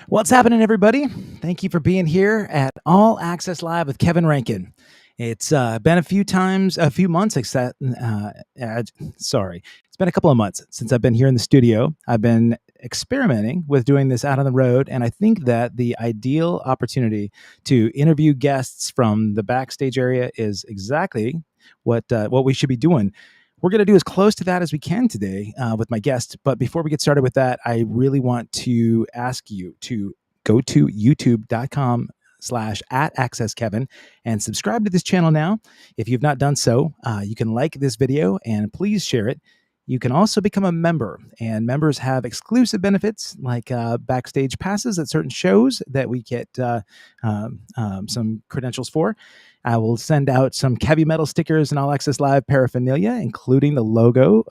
What's happening, everybody? Thank you for being here at All Access Live with Kevin Rankin. It's been a few months, it's been a couple of months since I've been here in the studio. I've been experimenting with doing this out on the road, and I think that the ideal opportunity to interview guests from the backstage area is exactly what we should be doing. We're going to do as close to that as we can today with my guest. But before we get started with that, I really want to ask you to go to youtube.com/@accesskevin and subscribe to this channel now. If you've not done so, you can like this video and please share it. You can also become a member, and members have exclusive benefits like backstage passes at certain shows that we get some credentials for. I will send out some heavy metal stickers and All Access Live paraphernalia, including the logo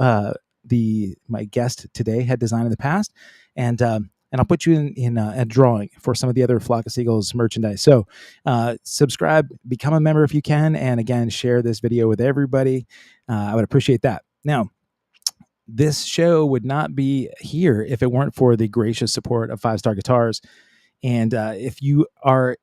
my guest today had designed in the past, and I'll put you in a drawing for some of the other Flock of Seagulls merchandise. So subscribe, become a member if you can, and again, share this video with everybody. I would appreciate that. Now, this show would not be here if it weren't for the gracious support of 5 Star Guitars. And if you are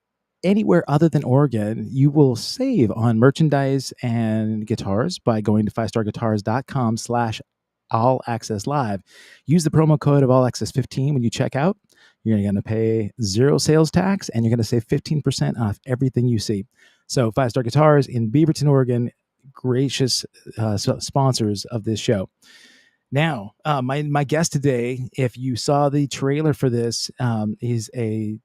anywhere other than Oregon, you will save on merchandise and guitars by going to 5starguitars.com/allaccesslive. Use the promo code of allaccess15 when you check out. You're going to pay 0 sales tax, and you're going to save 15% off everything you see. So 5 Star Guitars in Beaverton, Oregon, gracious sponsors of this show. Now, my guest today, if you saw the trailer for this, is a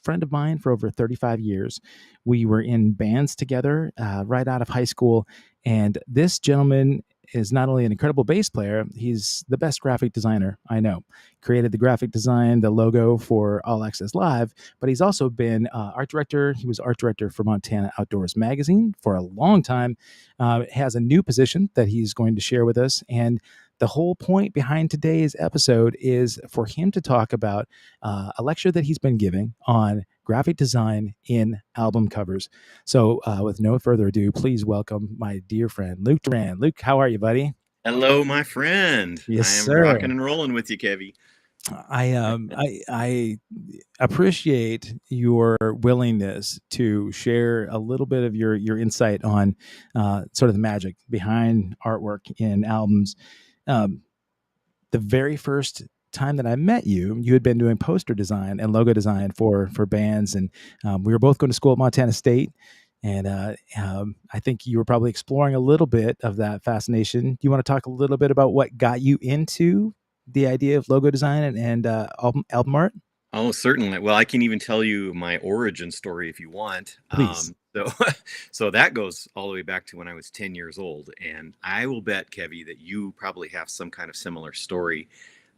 friend of mine for over 35 years. We were in bands together right out of high school. And this gentleman is not only an incredible bass player, he's the best graphic designer I know. Created the graphic design, the logo for All Access Live, but he's also been art director. He was art director for Montana Outdoors Magazine for a long time. Has a new position that he's going to share with us. And the whole point behind today's episode is for him to talk about a lecture that he's been giving on graphic design in album covers. So with no further ado, please welcome my dear friend, Luke Duran. Luke, how are you, buddy? Hello, my friend. Yes, I am sir. rocking and rolling with you, Kevy. I appreciate your willingness to share a little bit of your insight on sort of the magic behind artwork in albums. The very first time that I met you, you had been doing poster design and logo design for bands, and we were both going to school at Montana State. And I think you were probably exploring a little bit of that fascination. Do you want to talk a little bit about what got you into the idea of logo design and album art? Oh, certainly. Well, I can even tell you my origin story if you want. Please. So that goes all the way back to when I was 10 years old. And I will bet, Kevy, that you probably have some kind of similar story.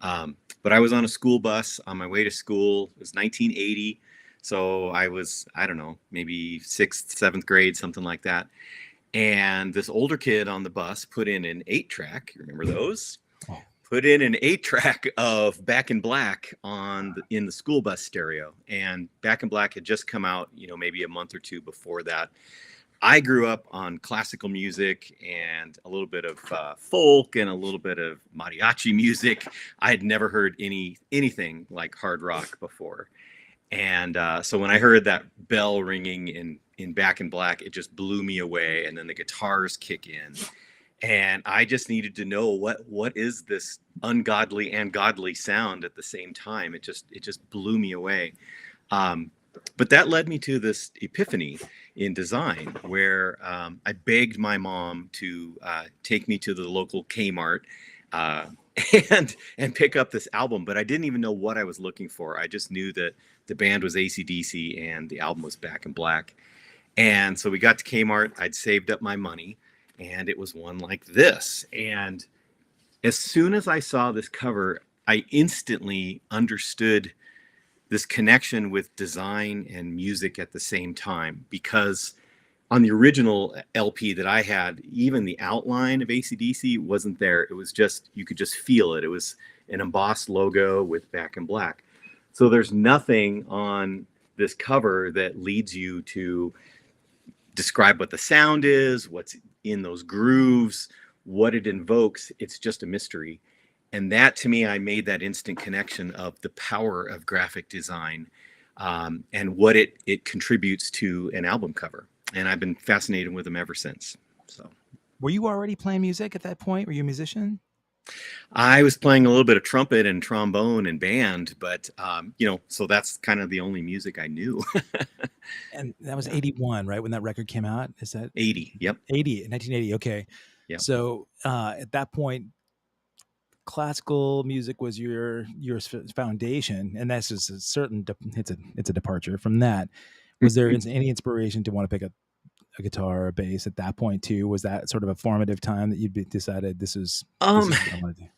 But I was on a school bus on my way to school. It was 1980. So I was, I don't know, maybe 6th, 7th grade, something like that. And this older kid on the bus put in an 8-track. You remember those? Oh. Put in an 8-track of Back in Black in the school bus stereo. And Back in Black had just come out, maybe a month or two before that. I grew up on classical music and a little bit of folk and a little bit of mariachi music. I had never heard anything like hard rock before. And so when I heard that bell ringing in Back in Black, it just blew me away. And then the guitars kick in. And I just needed to know what is this ungodly and godly sound at the same time. It just blew me away. But that led me to this epiphany in design where I begged my mom to take me to the local Kmart and pick up this album. But I didn't even know what I was looking for. I just knew that the band was AC/DC and the album was Back in Black. And so we got to Kmart. I'd saved up my money. And it was one like this. And as soon as I saw this cover, I instantly understood this connection with design and music at the same time. Because on the original LP that I had, even the outline of AC/DC wasn't there. It was just, you could just feel it. It was an embossed logo with Back in Black. So there's nothing on this cover that leads you to describe what the sound is, what's in those grooves, what it invokes. It's just a mystery. And that to me, I made that instant connection of the power of graphic design, and what it contributes to an album cover. And I've been fascinated with them ever since. So Were you already playing music at that point? Were you a musician? I was playing a little bit of trumpet and trombone and band, but so that's kind of the only music I knew. And that was Yeah. 81, right? When that record came out? Is that 80. Yep. 80, 1980? Okay. Yep. So at that point, classical music was your foundation, and that's just a certain it's a departure from that. Was there any inspiration to want to pick up a guitar or a bass at that point too? Was that sort of a formative time that you decided this is Um, what I want to do?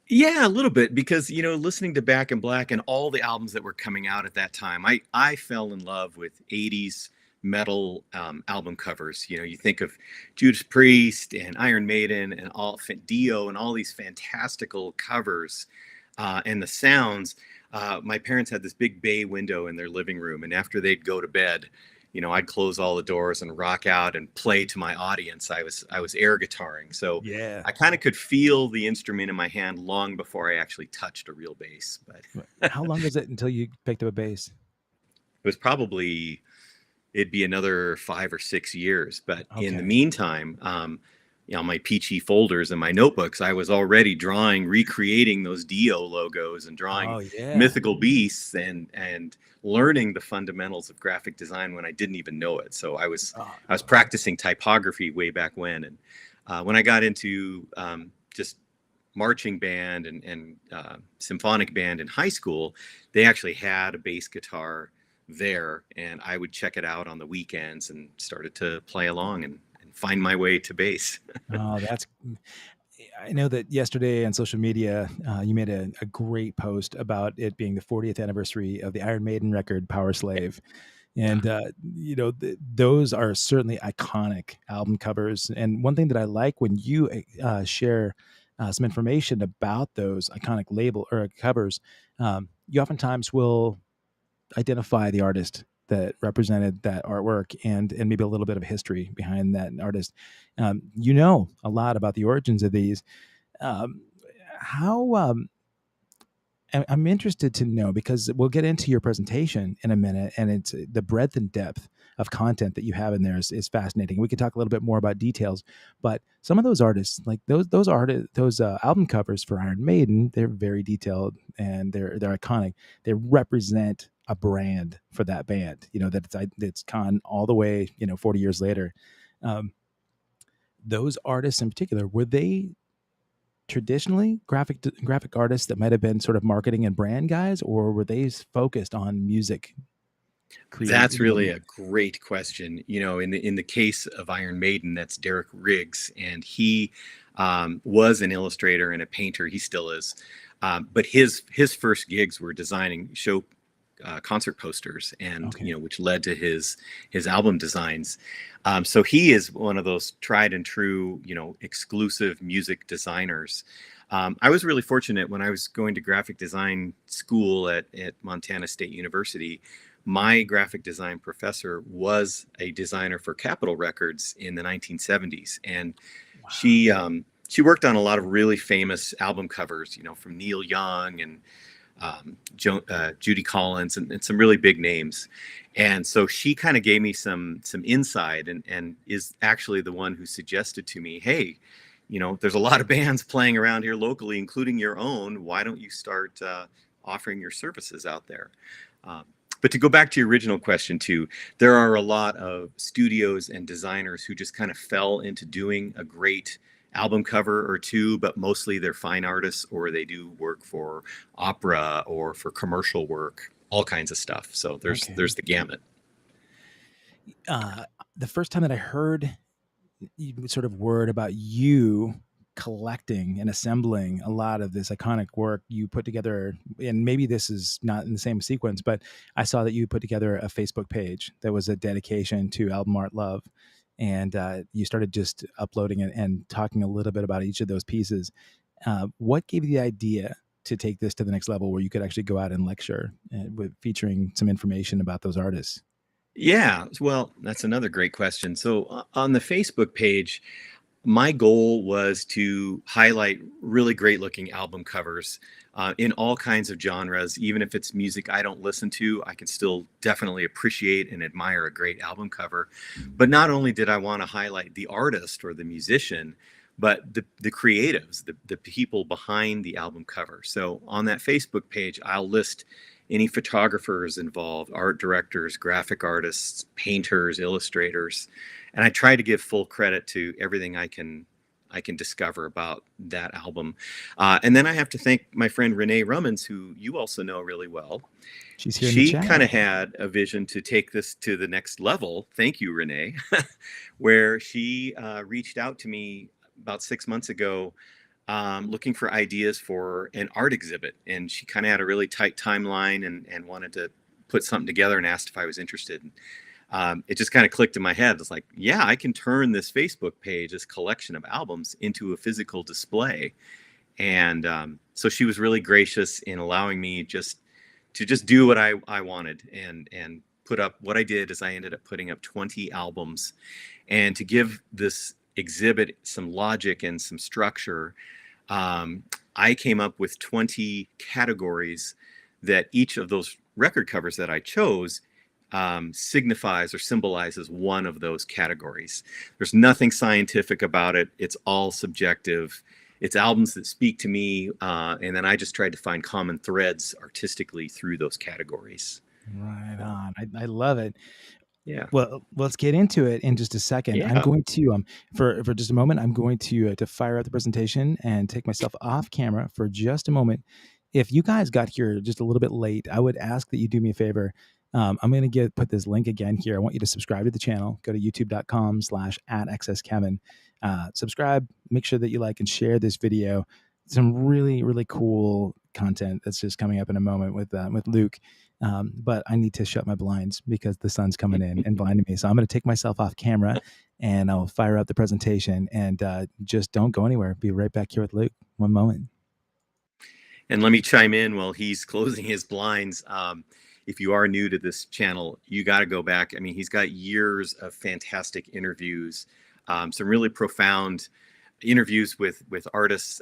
yeah, a little bit, because listening to Back in Black and all the albums that were coming out at that time, I fell in love with 80s metal album covers. You think of Judas Priest and Iron Maiden and Dio and all these fantastical covers, and the sounds. My parents had this big bay window in their living room, and after they'd go to bed, I'd close all the doors and rock out and play to my audience. I was air guitaring, so Yeah. I kind of could feel the instrument in my hand long before I actually touched a real bass. But it How long was it until you picked up a bass? was probably it'd be another 5 or 6 years. But in the Okay. meantime, my peachy folders and my notebooks, I was already recreating those Dio logos and drawing Oh yeah. mythical beasts and learning the fundamentals of graphic design when I didn't even know it. So I was Oh, I was practicing typography way back when, and when I got into just marching band and symphonic band in high school, they actually had a bass guitar there, and I would check it out on the weekends and started to play along and find my way to bass. oh, I know that yesterday on social media, you made a great post about it being the 40th anniversary of the Iron Maiden record Power Slave. Yeah. And, those are certainly iconic album covers. And one thing that I like when you share some information about those iconic label or covers, you oftentimes will identify the artist that represented that artwork and maybe a little bit of history behind that artist. A lot about the origins of these. Um, how I'm interested to know, because we'll get into your presentation in a minute, and it's the breadth and depth of content that you have in there is fascinating. We could talk a little bit more about details, but some of those artists, like those album covers for Iron Maiden, they're very detailed and they're iconic. They represent a brand for that band. That it's gone all the way. 40 years later. Um, those artists in particular, were they traditionally graphic artists that might have been sort of marketing and brand guys, or were they focused on music create? That's really a great question. In the case of Iron Maiden, that's Derek Riggs, and he was an illustrator and a painter. He still is, but his first gigs were designing show concert posters, and Okay. which led to his album designs. So he is one of those tried and true, exclusive music designers. I was really fortunate when I was going to graphic design school at Montana State University. My graphic design professor was a designer for Capitol Records in the 1970s, and Wow. she worked on a lot of really famous album covers, from Neil Young and Judy Collins and some really big names. And so she kind of gave me some insight, and is actually the one who suggested to me, hey, there's a lot of bands playing around here locally, including your own. Why don't you start offering your services out there? But to go back to your original question too, there are a lot of studios and designers who just kind of fell into doing a great album cover or two, but mostly they're fine artists, or they do work for opera or for commercial work, all kinds of stuff. So there's Okay. there's the gamut. The first time that I heard sort of word about you collecting and assembling a lot of this iconic work you put together, and maybe this is not in the same sequence, but I saw that you put together a Facebook page that was a dedication to album art love, and you started just uploading it and talking a little bit about each of those pieces. What gave you the idea to take this to the next level, where you could actually go out and lecture with featuring some information about those artists? Yeah, well, that's another great question. So on the Facebook page, My goal was to highlight really great looking album covers in all kinds of genres. Even if it's music I don't listen to, I can still definitely appreciate and admire a great album cover. But not only did I want to highlight the artist or the musician, but the creatives, the people behind the album cover. So on that Facebook page, I'll list any photographers involved, art directors, graphic artists, painters, illustrators, and I try to give full credit to everything I can discover about that album. And then I have to thank my friend Renee Rummins, who you also know really well. She's here in the She chat. kind of had a vision to take this to the next level. Thank you, Renee, where she reached out to me about 6 months ago, looking for ideas for an art exhibit. And she kind of had a really tight timeline and wanted to put something together and asked if I was interested. It just kind of clicked in my head. It's like, yeah, I can turn this Facebook page, this collection of albums, into a physical display. And so she was really gracious in allowing me to do what I wanted and put up. What I did is I ended up putting up 20 albums, and to give this exhibit some logic and some structure, I came up with 20 categories that each of those record covers that I chose signifies or symbolizes one of those categories. There's nothing scientific about it. It's all subjective. It's albums that speak to me, and then I just tried to find common threads artistically through those categories. Right on. I love it. Yeah. Well, let's get into it in just a second. I'm Yeah. going to for just a moment, I'm going to fire out the presentation and take myself off camera for just a moment. If you guys got here just a little bit late, I would ask that you do me a favor. I'm going to put this link again here. I want you to subscribe to the channel. Go to youtube.com/@accesskevin. Subscribe. Make sure that you like and share this video. Some really, really cool content that's just coming up in a moment with Luke. But I need to shut my blinds because the sun's coming in and blinding me. So I'm going to take myself off camera and I'll fire up the presentation, and just don't go anywhere. Be right back here with Luke. One moment. And let me chime in while he's closing his blinds. If you are new to this channel, you got to go back. I mean, he's got years of fantastic interviews, some really profound interviews with artists,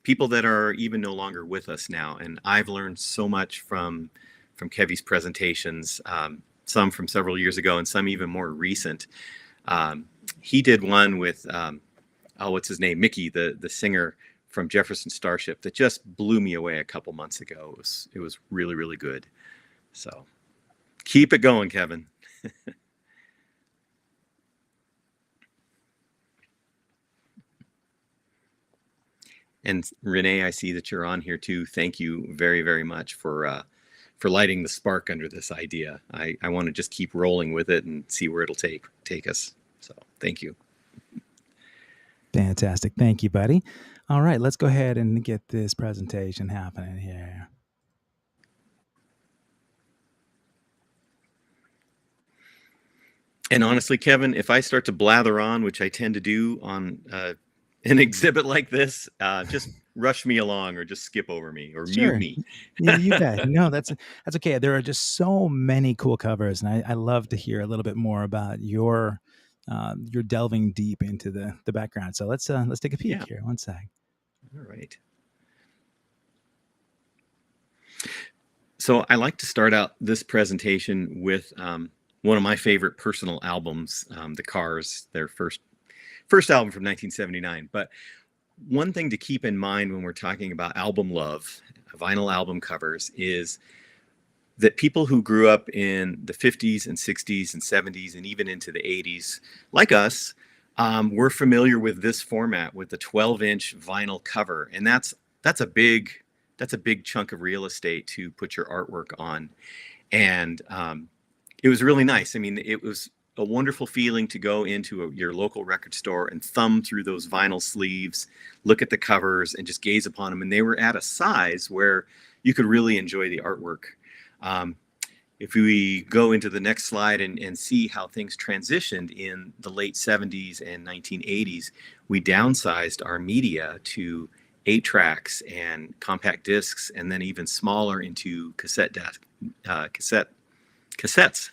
people that are even no longer with us now. And I've learned so much from Kevy's presentations, some from several years ago and some even more recent. He did one with, what's his name? Mickey, the singer from Jefferson Starship, that just blew me away a couple months ago. It was really, really good. So keep it going, Kevin. And Renee, I see that you're on here too. Thank you very, very much for lighting the spark under this idea. I want to just keep rolling with it and see where it'll take us. So thank you. Fantastic. Thank you, buddy. All right, let's go ahead and get this presentation happening here. And honestly, Kevin, if I start to blather on, which I tend to do on an exhibit like this, just rush me along or just skip over me or Sure. mute me. You bet. No, that's okay. There are just so many cool covers, and I love to hear a little bit more about your delving deep into the background. So let's take a peek here. One sec. All right. So I like to start out this presentation with one of my favorite personal albums, The Cars, their first album from 1979. But one thing to keep in mind when we're talking about album love, vinyl album covers, is that people who grew up in the 50s and 60s and 70s and even into the 80s, like us, we're familiar with this format, with the 12-inch vinyl cover. And that's a big chunk of real estate to put your artwork on. And it was really nice. I mean, it was a wonderful feeling to go into your local record store and thumb through those vinyl sleeves, look at the covers, and just gaze upon them. And they were at a size where you could really enjoy the artwork. If we go into the next slide and see how things transitioned in the late 70s and 1980s, we downsized our media to 8 tracks and compact discs, and then even smaller into cassette cassettes.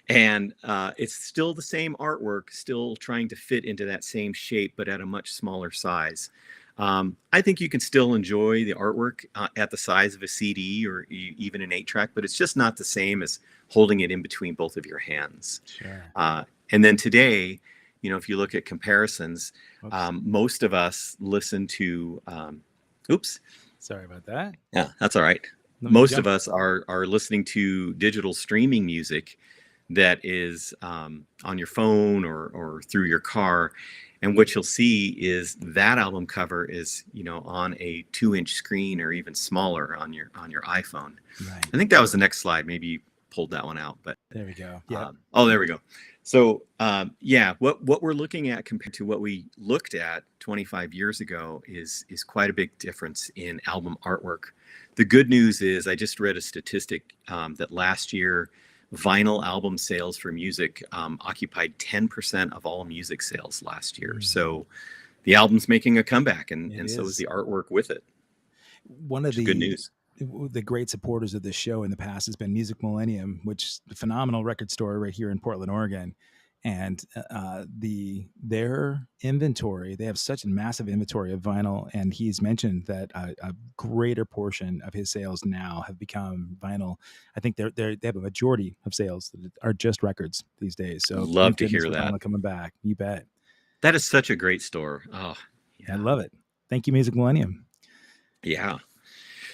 And it's still the same artwork, still trying to fit into that same shape, but at a much smaller size. I think you can still enjoy the artwork at the size of a CD or even an 8-track, but it's just not the same as holding it in between both of your hands. Sure. And then today, if you look at comparisons, Whoops. most of us listen to, oops. Sorry about that. Yeah, that's all right. Most of us are listening to digital streaming music that is on your phone or through your car. And what you'll see is that album cover is, on a 2-inch screen or even smaller on your iPhone. Right. I think that was the next slide. Maybe you pulled that one out, but there we go. Yeah. Oh, there we go. So what we're looking at compared to what we looked at 25 years ago is quite a big difference in album artwork. The good news is I just read a statistic that last year vinyl album sales for music occupied 10% of all music sales last year. So the album's making a comeback, and so is the artwork with it. One of the good news. The great supporters of this show in the past has been Music Millennium, which is a phenomenal record store right here in Portland, Oregon. And their inventory, they have such a massive inventory of vinyl, and he's mentioned that a greater portion of his sales now have become vinyl. I think they have a majority of sales that are just records these days. So love to hear that. Vinyl coming back, you bet. That is such a great store. Oh, yeah. I love it. Thank you, Music Millennium. Yeah.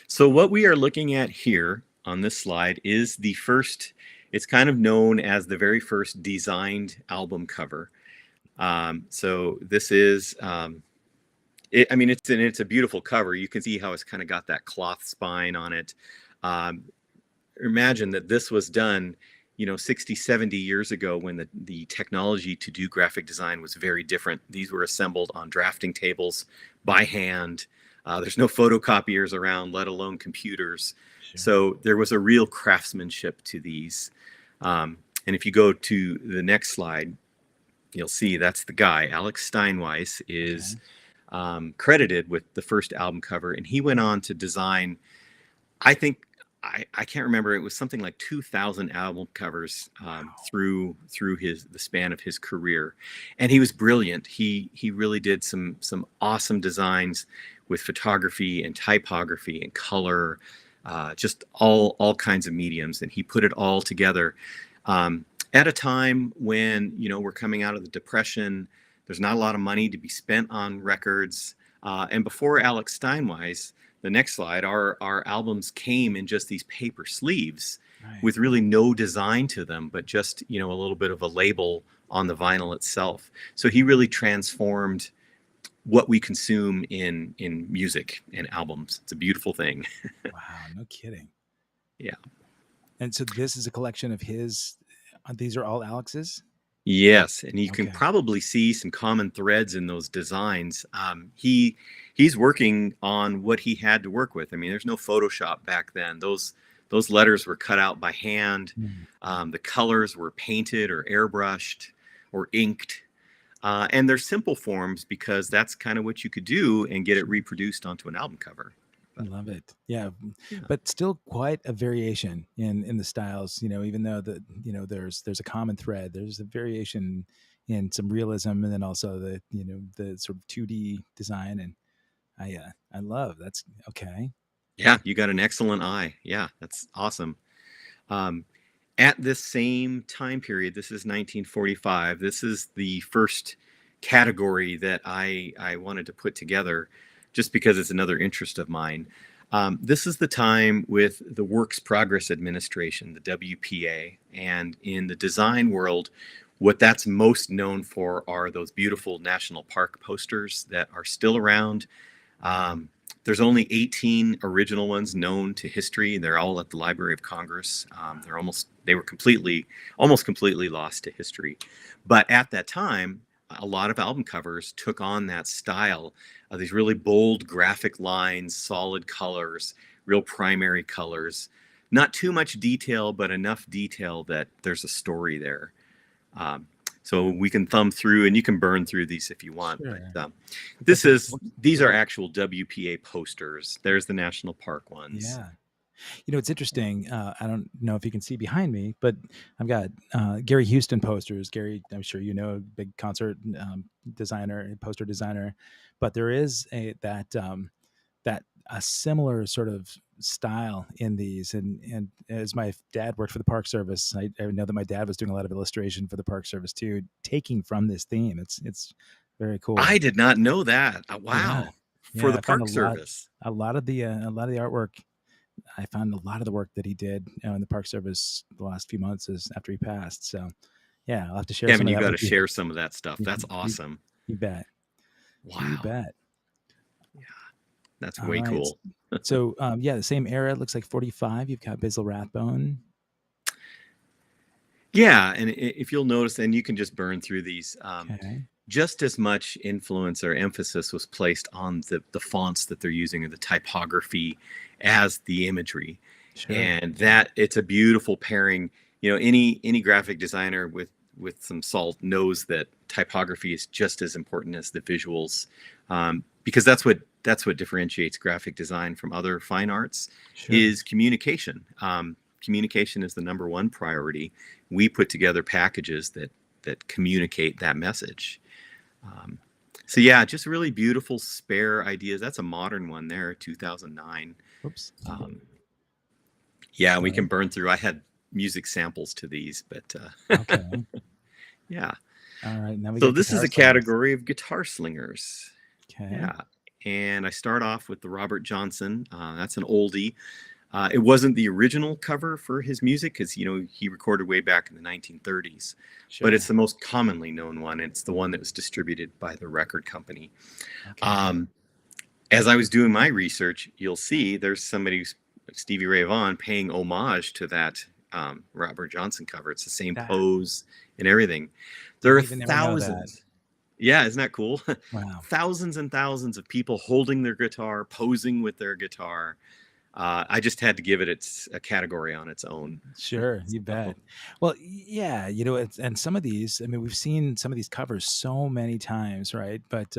So what we are looking at here on this slide is the first. It's kind of known as the very first designed album cover. So this is, it's a beautiful cover. You can see how it's kind of got that cloth spine on it. Imagine that this was done, 60, 70 years ago when the technology to do graphic design was very different. These were assembled on drafting tables by hand. There's no photocopiers around, let alone computers. Sure. So there was a real craftsmanship to these. And if you go to the next slide, you'll see that's the guy. Alex Steinweiss is credited with the first album cover, and he went on to design, I think, I can't remember, it was something like 2,000 album covers through the span of his career. And he was brilliant. He really did some awesome designs with photography and typography and color, just all kinds of mediums, and he put it all together at a time when we're coming out of the Depression. There's not a lot of money to be spent on records, and before Alex Steinweiss, the next slide, our albums came in just these paper sleeves, right, with really no design to them, but just a little bit of a label on the vinyl itself. So he really transformed what we consume in music and albums. It's a beautiful thing. Wow, no kidding. Yeah. And so this is a collection of his, these are all Alex's? Yes, and you can probably see some common threads in those designs. He's working on what he had to work with. I mean, there's no Photoshop back then. Those letters were cut out by hand. The colors were painted or airbrushed or inked. And they're simple forms because that's kind of what you could do and get it reproduced onto an album cover. I love it. Yeah. But still quite a variation in the styles, even though there's a common thread, there's a variation in some realism, and then also the sort of 2D design. And I love that's okay. Yeah. You got an excellent eye. Yeah. That's awesome. At this same time period, this is 1945. This is the first category that I wanted to put together just because it's another interest of mine. This is the time with the Works Progress Administration, the WPA. And in the design world, what that's most known for are those beautiful national park posters that are still around. There's only 18 original ones known to history. They're all at the Library of Congress. They were almost completely lost to history. But at that time, a lot of album covers took on that style of these really bold graphic lines, solid colors, real primary colors. Not too much detail, but enough detail that there's a story there. So we can thumb through, and you can burn through these if you want. Sure. But these are actual WPA posters. There's the national park ones. Yeah. It's interesting. I don't know if you can see behind me, but I've got Gary Houston posters. Gary, I'm sure you know, big concert designer, poster designer. But there is that a similar sort of style in these. And as my dad worked for the Park Service, I know that my dad was doing a lot of illustration for the Park Service too, taking from this theme. It's very cool. I did not know that. Yeah, Wow. For yeah. the I found Park Service. a lot of the artwork. I found a lot of the work that he did in the Park Service the last few months is after he passed. So yeah, I'll have to share some Kevin, of you that got to with you. share some of that stuff. You, That's you, awesome. you bet. You Wow. bet. Yeah, that's All way right. cool. So yeah, the same era. It looks like 45. You've got Basil Rathbone. Yeah, and if you'll notice, and you can just burn through these, Okay. just as much influence or emphasis was placed on the fonts that they're using or the typography as the imagery. Sure. And that it's a beautiful pairing. Any graphic designer with some salt knows that typography is just as important as the visuals, because that's what differentiates graphic design from other fine arts Sure. is communication. Communication is the number one priority. We put together packages that communicate that message. So yeah, just really beautiful spare ideas. That's a modern one there, 2009. Oops. Yeah, we can Sorry. burn through. I had music samples to these, but Okay. yeah. All right. Now we So got this is guitar a slingers. category of guitar slingers. Okay. Yeah. And I start off with the Robert Johnson. That's an oldie. It wasn't the original cover for his music because, he recorded way back in the 1930s, but it's Sure. the most commonly known one. It's the one that was distributed by the record company. Okay. As I was doing my research, you'll see there's somebody, Stevie Ray Vaughan, paying homage to that Robert Johnson cover. It's the same That pose and everything. There didn't are even ever know that. thousands. Yeah, isn't that cool? Wow. Thousands and thousands of people holding their guitar, posing with their guitar. I just had to give it a category on its own. Sure, you So, bet. Well, yeah, and some of these, I mean, we've seen some of these covers so many times, right? But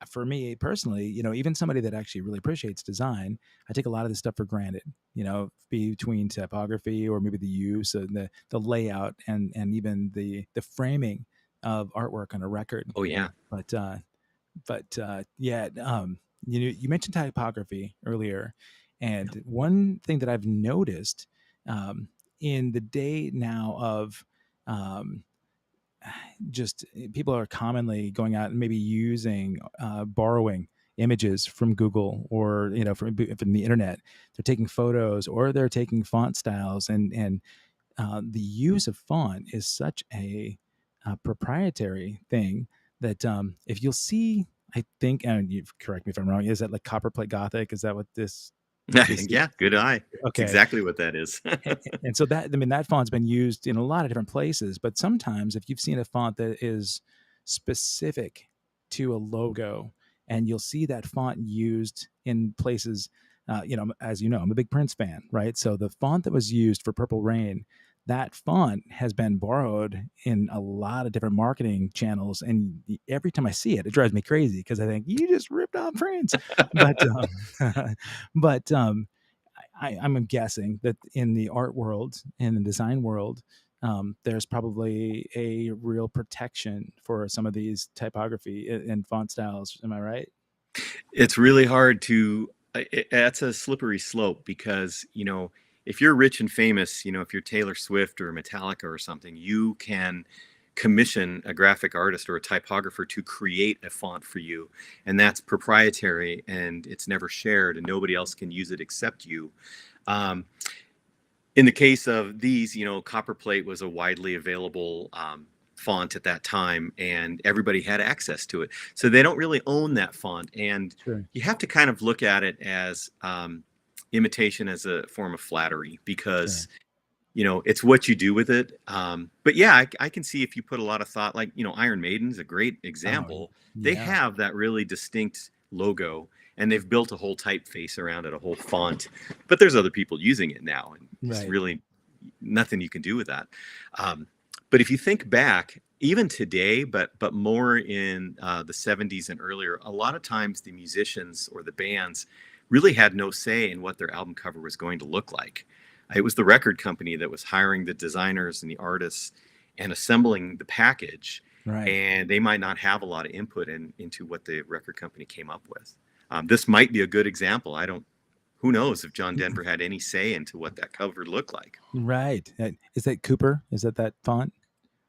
for me personally, even somebody that actually really appreciates design, I take a lot of this stuff for granted. Between typography or maybe the use and the layout and even the framing of artwork on a record. oh yeah. But yeah, you mentioned typography earlier, and one thing that I've noticed um, in the day now of um, just people are commonly going out and maybe using borrowing images from Google or from the internet. They're taking photos or they're taking font styles, and the use of font is such a proprietary thing that if you'll see, I think, and you correct me if I'm wrong, is that like copperplate Gothic? Is that what this? Yeah, good eye. It's Okay, exactly what that is. and so that, I mean, that font's been used in a lot of different places, but sometimes if you've seen a font that is specific to a logo and you'll see that font used in places, as you know, I'm a big Prince fan, right? So the font that was used for Purple Rain, that font has been borrowed in a lot of different marketing channels. And every time I see it, it drives me crazy because I think you just ripped off Prince. But, but, I'm guessing that in the art world and the design world, there's probably a real protection for some of these typography and font styles. Am I right? It's really hard that's a slippery slope because, if you're rich and famous, if you're Taylor Swift or Metallica or something, you can commission a graphic artist or a typographer to create a font for you. And that's proprietary and it's never shared and nobody else can use it except you. Um, in the case of these, copperplate was a widely available font at that time and everybody had access to it. So they don't really own that font. And Sure. you have to kind of look at it as imitation as a form of flattery Sure. because, it's what you do with it. But yeah, I can see if you put a lot of thought, like, Iron Maiden's a great Oh, example. They yeah. have that really distinct logo and they've built a whole typeface around it, a whole font. But there's other people using it now, and there's Right. really nothing you can do with that. But if you think back, even today, but more in the 70s and earlier, a lot of times the musicians or the bands really had no say in what their album cover was going to look like. It was the record company that was hiring the designers and the artists and assembling the package, Right. and they might not have a lot of input into what the record company came up with. This might be a good example. I don't. Who knows if John Denver had any say into what that cover looked like? Right. Is that Cooper? Is that font?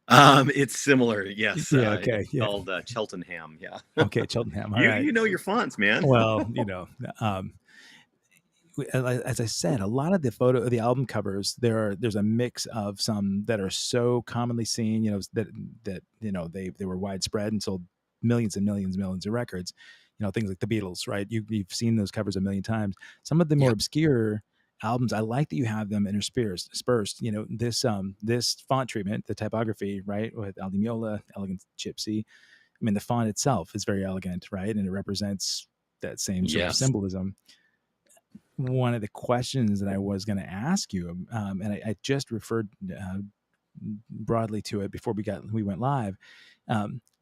It's similar. Yes. Yeah. It's Okay. Yeah. called Cheltenham. Yeah. Okay. Cheltenham. All You right. you know your fonts, man. Well, um, as I said, a lot of the album covers, there's a mix of some that are so commonly seen, that they were widespread and sold millions and millions and millions of records. Things like the Beatles, right? You've seen those covers a million times. Some of the more Yep. obscure albums, I like that you have them interspersed. This font treatment, the typography, right, with Al Di Meola, Elegant Gypsy. I mean, the font itself is very elegant, right, and it represents that same sort of Yes. symbolism. One of the questions that I was going to ask you, and I just referred broadly to it before we went live.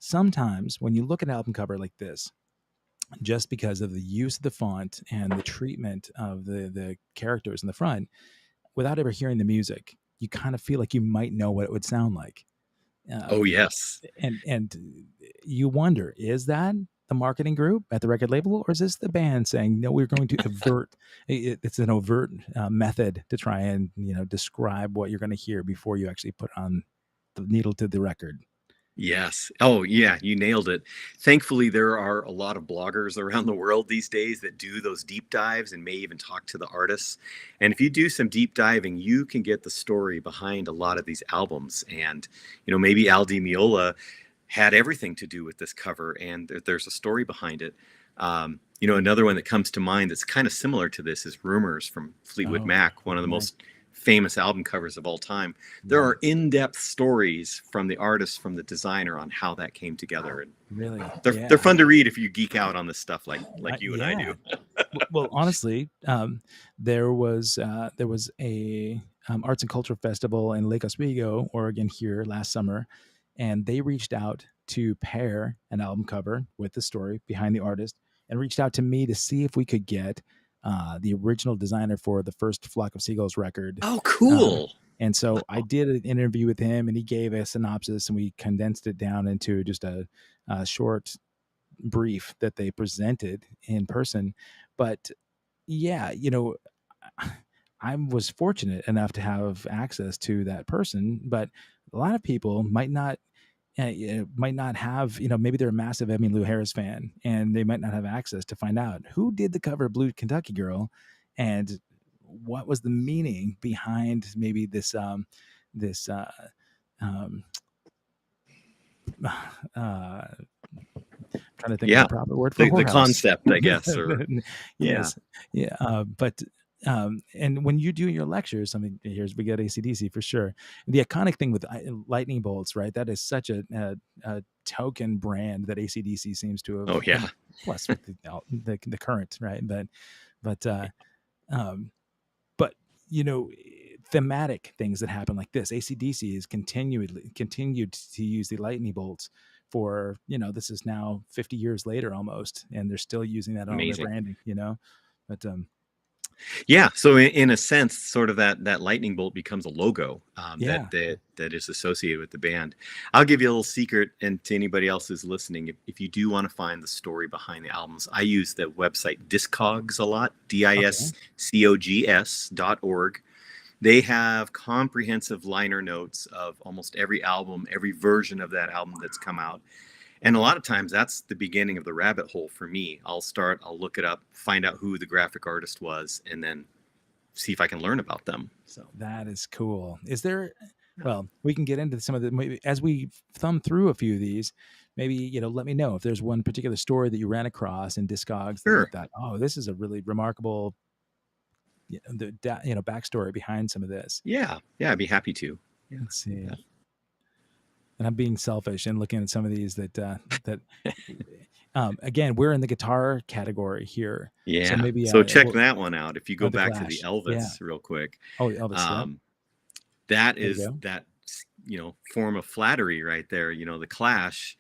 Sometimes when you look at an album cover like this, just because of the use of the font and the treatment of the characters in the front, without ever hearing the music, you kind of feel like you might know what it would sound like. Oh, Um, yes. and you wonder, is that the marketing group at the record label, or is this the band saying, no, we're going to avert? It's an overt method to try and describe what you're going to hear before you actually put on the needle to the record. Yes. Oh, yeah, you nailed it. Thankfully, there are a lot of bloggers around the world these days that do those deep dives and may even talk to the artists. And if you do some deep diving, you can get the story behind a lot of these albums. And, maybe Al Di Meola had everything to do with this cover, and there's a story behind it. Another one that comes to mind that's kind of similar to this is Rumors from Fleetwood Oh, Mac, one of the right. most famous album covers of all time. There are in-depth stories from the artist, from the designer, on how that came together, and Really? they're fun to read if you geek out on this stuff like you and I Yeah. do. Well, honestly, there was a arts and culture festival in Lake Oswego, Oregon, here last summer, and they reached out to pair an album cover with the story behind the artist, and reached out to me to see if we could get the original designer for the first Flock of Seagulls record. Oh, cool. And so I did an interview with him, and he gave a synopsis, and we condensed it down into just a short brief that they presented in person. But yeah, I was fortunate enough to have access to that person, but a lot of people might not have, maybe they're a massive Emmylou Harris fan, and they might not have access to find out who did the cover of Blue Kentucky Girl, and what was the meaning behind maybe this um, trying to think of Yeah, the proper word for the whorehouse. concept, I guess. Or Yes, yeah. But and when you do your lectures, I mean, we got AC/DC for sure. The iconic thing with lightning bolts, right? That is such a token brand that AC/DC seems to have. Oh, yeah. Plus with the current, right? But um, but thematic things that happen like this. AC/DC has continued to use the lightning bolts for, this is now 50 years later almost, and they're still using that on all their Amazing. branding, but Yeah, so in a sense, sort of that lightning bolt becomes a logo yeah. that is associated with the band. I'll give you a little secret, and to anybody else who's listening, if you do want to find the story behind the albums, I use the website Discogs a lot, discogs.org. They have comprehensive liner notes of almost every album, every version of that album that's come out. And a lot of times that's the beginning of the rabbit hole for me. I'll look it up, find out who the graphic artist was, and then see if I can learn about them. So That is cool. Is there, well, we can get into some of the, maybe as we thumb through a few of these, maybe, let me know if there's one particular story that you ran across in Discogs that you sure. thought, oh, this is a really remarkable, backstory behind some of this. Yeah, I'd be happy to. Yeah. Let's see. Yeah. And I'm being selfish and looking at some of these that again, we're in the guitar category here. Yeah. So maybe check that one out. If you go back to the Clash. Elvis real quick. Oh, Elvis. That There you is go. that form of flattery right there. The Clash.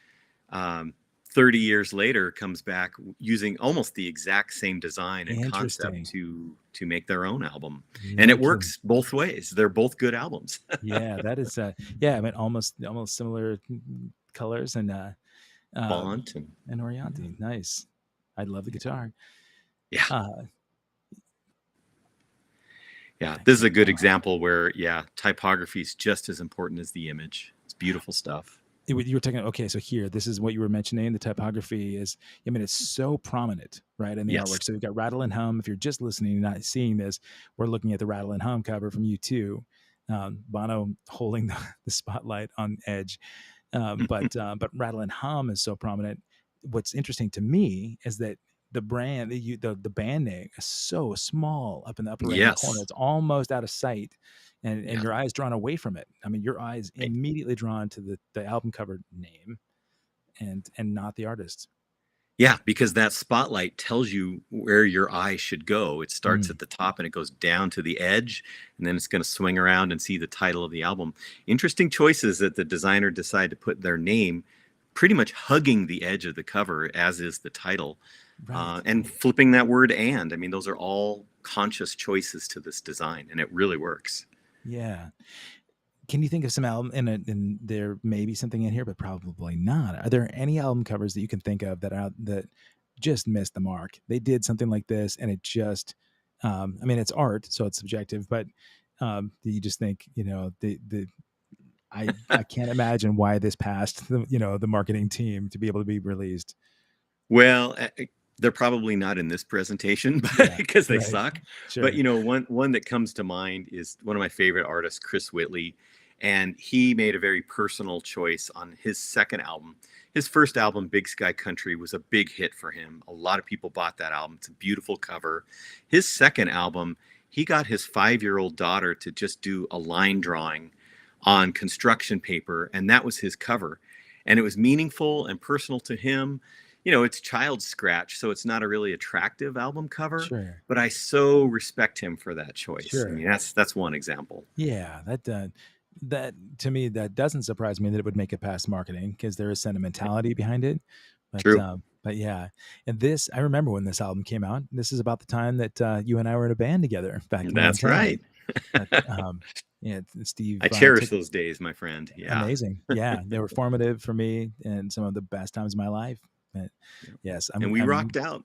30 years later comes back using almost the exact same design and concept Interesting. to make their own album. And No it kidding. works both ways. They're both good albums. Yeah, that is yeah, I mean almost similar colors um Font and and yeah. Orianti. Nice. I love the guitar. Yeah. Uh Yeah. that This is a good guitar. example where, yeah, typography is just as important as the image. It's beautiful stuff. You were talking, okay, so here, this is what you were mentioning. The typography is, I mean, it's so prominent, right, in the Yes. artwork. So we've got Rattle and Hum. If you're just listening and not seeing this, we're looking at the Rattle and Hum cover from U2. Bono holding the spotlight on Edge. But Rattle and Hum is so prominent. What's interesting to me is that the brand, the band name is so small up in the upper right hand corner. Yes. It's almost out of sight, and Yeah. your eyes drawn away from it. I mean, your eyes immediately drawn to the album cover name, and not the artist. Yeah, because that spotlight tells you where your eye should go. It starts Mm, at the top and it goes down to the edge, and then it's going to swing around and see the title of the album. Interesting choices that the designer decided to put their name pretty much hugging the edge of the cover, as is the title, right. and flipping that word and. I mean, those are all conscious choices to this design, and it really works. Yeah. Can you think of some album and there may be something in here, but probably not. Are there any album covers that you can think of that just missed the mark? They did something like this and it just I mean it's art, so it's subjective, but you just think, the I can't imagine why this passed the marketing team to be able to be released. Well, they're probably not in this presentation, but Yeah, because they right. suck. But Sure. one that comes to mind is one of my favorite artists, Chris Whitley, and he made a very personal choice on his second album. His first album, Big Sky Country, was a big hit for him. A lot of people bought that album. It's a beautiful cover. His second album, he got his 5-year-old daughter to just do a line drawing on construction paper, and that was his cover. And it was meaningful and personal to him. It's child scratch, so it's not a really attractive album cover, Sure. but I so respect him for that choice. I mean, Sure. that's one example. Yeah, that to me that doesn't surprise me that it would make it past marketing because there is sentimentality behind it. True. But yeah, and this I remember when this album came out. This is about the time that you and I were in a band together back in That's Montana. right. But yeah, Steve I cherish took those days, my friend. Yeah. amazing. Yeah, they were formative for me and some of the best times of my life. But yes, And we rocked out.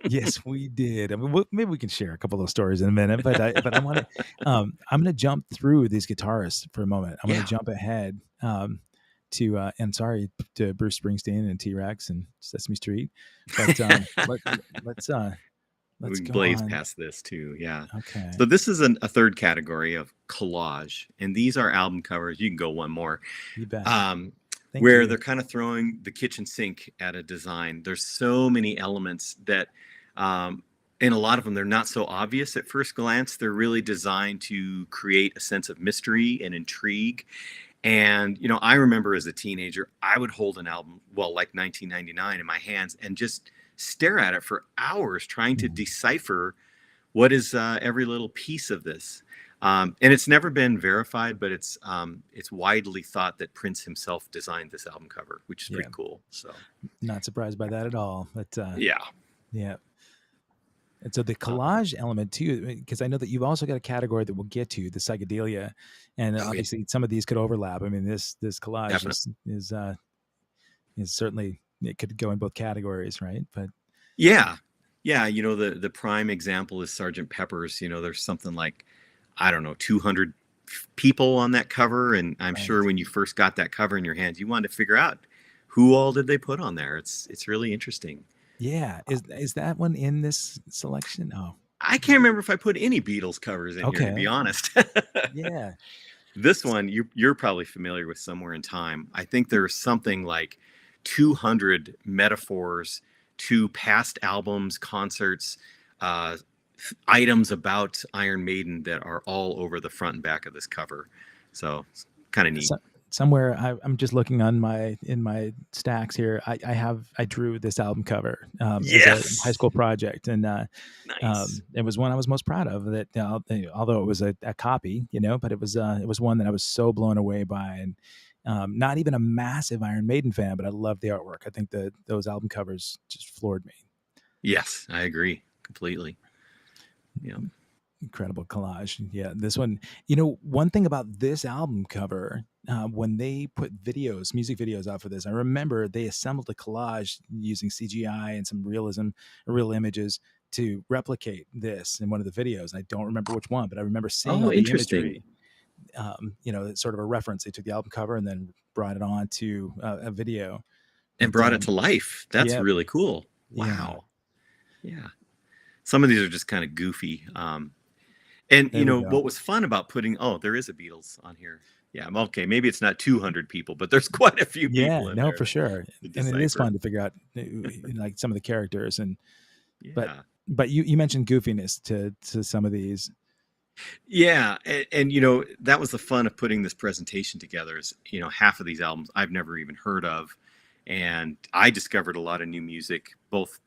yes, we did. I mean, maybe we can share a couple of those stories in a minute, but I want to. I'm going to jump through these guitarists for a moment. I'm going Yeah. to jump ahead and sorry to Bruce Springsteen and T Rex and Sesame Street, but let's We can go blaze on. past this too. Yeah. Okay, So this is a third category of collage, and these are album covers. You can go one more. you bet. Thank Where you. they're kind of throwing the kitchen sink at a design. There's so many elements that, and a lot of them, they're not so obvious at first glance. They're really designed to create a sense of mystery and intrigue. And, I remember as a teenager, I would hold an album, well, like 1999 in my hands and just stare at it for hours trying to decipher what is every little piece of this. And it's never been verified, but it's widely thought that Prince himself designed this album cover, which is Yeah, pretty cool. So not surprised by that at all. But yeah, yeah. And so the uh, collage element too, because I know that you've also got a category that we'll get to, the psychedelia, and oh, yeah, obviously some of these could overlap. I mean, this collage definitely. is certainly, it could go in both categories, right? But Yeah, yeah. The prime example is Sergeant Pepper's. There's something like, I don't know, 200 people on that cover, and I'm sure right, when you first got that cover in your hands, you wanted to figure out who all did they put on there. It's really interesting. yeah, is that one in this selection? Oh, I can't remember if I put any Beatles covers in here, to be okay, honest. yeah, This one you're probably familiar with, Somewhere in Time. I think there's something like 200 metaphors to past albums, concerts, uh, items about Iron Maiden that are all over the front and back of this cover. So it's kind of neat. so, somewhere I'm just looking on in my stacks here. I drew this album cover as a high Yes. school project, and Nice. it was one I was most proud of. That although it was a copy, but it was one that I was so blown away by, Not even a massive Iron Maiden fan, but I love the artwork. I think that those album covers just floored me. Yes, I agree completely. Yeah. Incredible collage. Yeah, this one, one thing about this album cover, when they put music videos out for this, I remember they assembled a collage using CGI and some real images to replicate this in one of the videos. I don't remember which one, but I remember seeing Oh, all the interesting. imagery. It's sort of a reference. They took the album cover and then brought it on to a video. And But brought it to life. That's yeah, really cool. yeah, Wow. Yeah. Some of these are just kind of goofy. And there we go. what was fun about there is a Beatles on here. Yeah, okay, maybe it's not 200 people, but there's quite a few Yeah, people in no, there for sure. to And it is decipher. fun to figure out like some of the characters but Yeah. but you mentioned goofiness to some of these. Yeah, and that was the fun of putting this presentation together is, half of these albums I've never even heard of. And I discovered a lot of new music, both,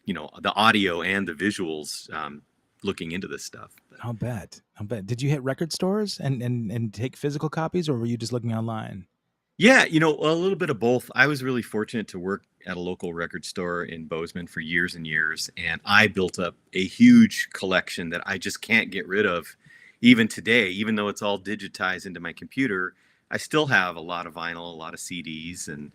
the audio and the visuals, looking into this stuff. I'll bet. Did you hit record stores and take physical copies, or were you just looking online? Yeah, a little bit of both. I was really fortunate to work at a local record store in Bozeman for years and years, and I built up a huge collection that I just can't get rid of even today. Even though it's all digitized into my computer, I still have a lot of vinyl, a lot of CDs, and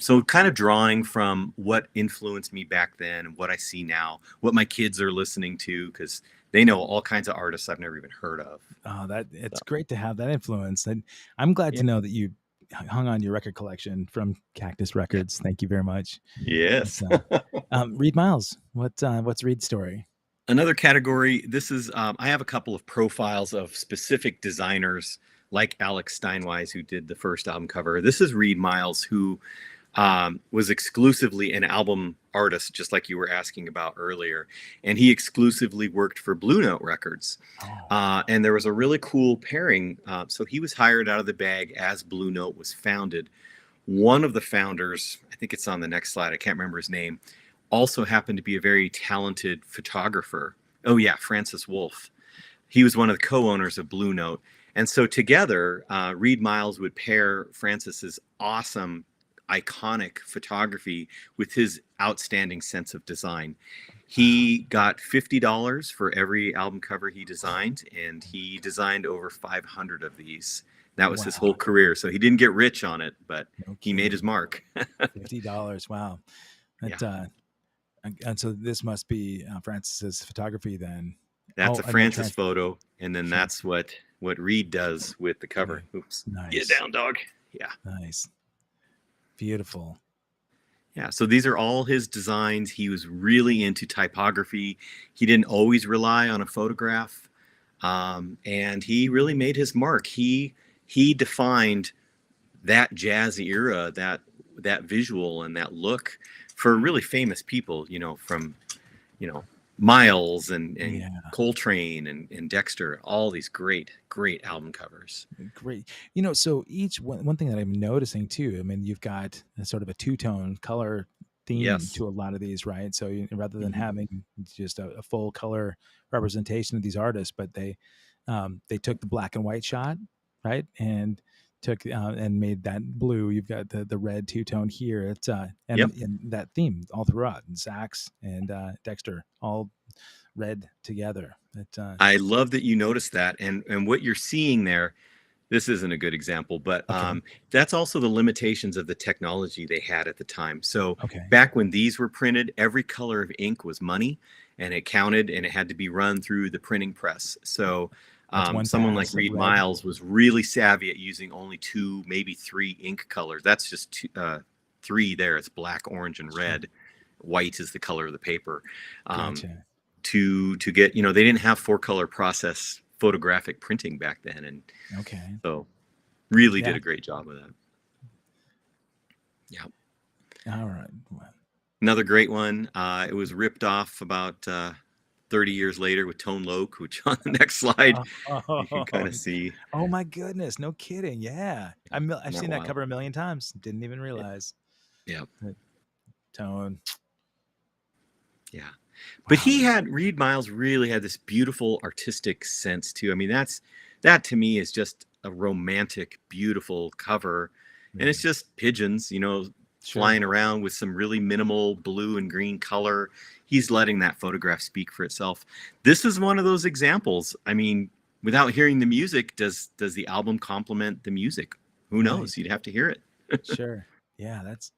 so kind of drawing from what influenced me back then and what I see now, what my kids are listening to, because they know all kinds of artists I've never even heard of. Oh, that So, it's great to have that influence. And I'm glad yeah. to know that you hung on to your record collection from Cactus Records. Thank you very much. Yes. Reed Miles, what's Reed's story? Another category, this is, I have a couple of profiles of specific designers like Alex Steinwise, who did the first album cover. This is Reed Miles, who was exclusively an album artist, just like you were asking about earlier. And he exclusively worked for Blue Note Records. Oh, And there was a really cool pairing. So he was hired out of the bag as Blue Note was founded. One of the founders, I think it's on the next slide, I can't remember his name, also happened to be a very talented photographer. Oh, yeah, Francis Wolf. He was one of the co-owners of Blue Note. And so together, Reed Miles would pair Francis's awesome, iconic photography with his outstanding sense of design. He got $50 for every album cover he designed, and he designed over 500 of these. That was his whole wow. career. So he didn't get rich on it, but No he made his kidding. mark. $50. Wow. Yeah. That and so this must be Francis's photography then. That's Oh, a and then Francis photo, and then that's what Reed does with the cover. Oops, get nice. down, dog. Yeah, Nice. Beautiful. yeah. So these are all his designs. He was really into typography. He didn't always rely on a photograph, and he really made his mark. He defined that jazz era, that visual and that look for really famous people. From Miles and Yeah. Coltrane and Dexter, all these great album covers. Great. So each one thing that I'm noticing too, I mean, you've got a sort of a two-tone color theme Yes. to a lot of these, right? So rather than Mhm. having just a full color representation of these artists, but they took the black and white shot, right? And took and made that blue. You've got the red two-tone here. It's Yep. and that theme all throughout. And Sax and Dexter all red together. I love that you noticed that, and what you're seeing there. This isn't a good example, but Okay. that's also the limitations of the technology they had at the time. So Okay. back when these were printed, every color of ink was money, and it counted, and it had to be run through the printing press. So That's one someone like pass of Reed red. Miles was really savvy at using only two, maybe three ink colors. That's just three there. It's black, orange, and Sure. red. White is the color of the paper. Um, Gotcha. to get, they didn't have 4-color process photographic printing back then, and Okay. so really Yeah. did a great job with that. Yeah. All right. Well, Another great one. It was ripped off about 30 years later with Tone Loc, which on the next slide you can kind of see. oh my goodness. No kidding. Yeah. I've Isn't that seen that wild? cover a million times. Didn't even realize. Yeah. Tone. Yeah. But Wow. Reed Miles really had this beautiful artistic sense too. I mean, that to me is just a romantic, beautiful cover. And Really. it's just pigeons, Sure. flying around with some really minimal blue and green color. He's letting that photograph speak for itself. This is one of those examples. I mean, without hearing the music, does the album complement the music? Who knows? You'd have to hear it. Sure. Yeah, that's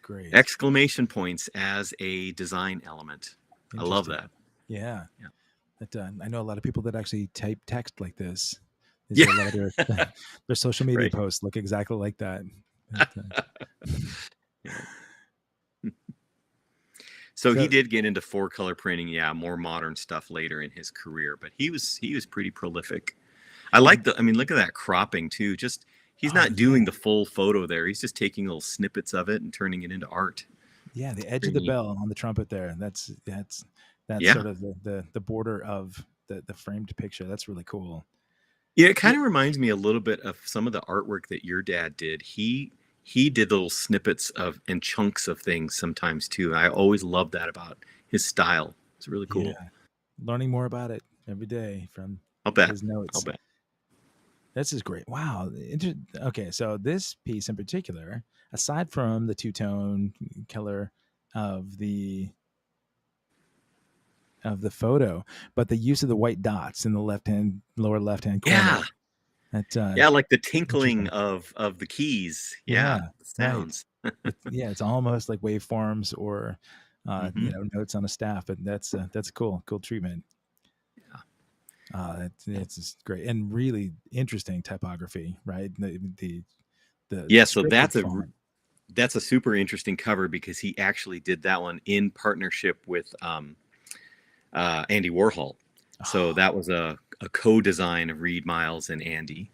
great. Exclamation points as a design element. I love that. Yeah. Yeah. That I know a lot of people that actually type text like this. These Yeah. are a lot of their social media Right. posts look exactly like that. So he did get into 4-color printing, more modern stuff later in his career, but he was pretty prolific. I like look at that cropping too. Just he's not doing the full photo there. He's just taking little snippets of it and turning it into art. Yeah, the edge of the bell on the trumpet there. That's Yeah. sort of the border of the framed picture. That's really cool. Yeah, it kind of reminds me a little bit of some of the artwork that your dad did. He did little snippets of and chunks of things sometimes too. I always loved that about his style. It's really cool. Yeah. Learning more about it every day from his notes. I'll bet. This is great. Wow. Okay, so this piece in particular, aside from the two-tone color of the photo, but the use of the white dots in the lower left-hand corner. Yeah, like the tinkling of the keys. Yeah, the sounds. Right. It's almost like waveforms or notes on a staff, but that's cool treatment. Yeah, it's just great and really interesting typography, right? So that's a super interesting cover because he actually did that one in partnership with Andy Warhol. So that was a co-design of Reed Miles and Andy.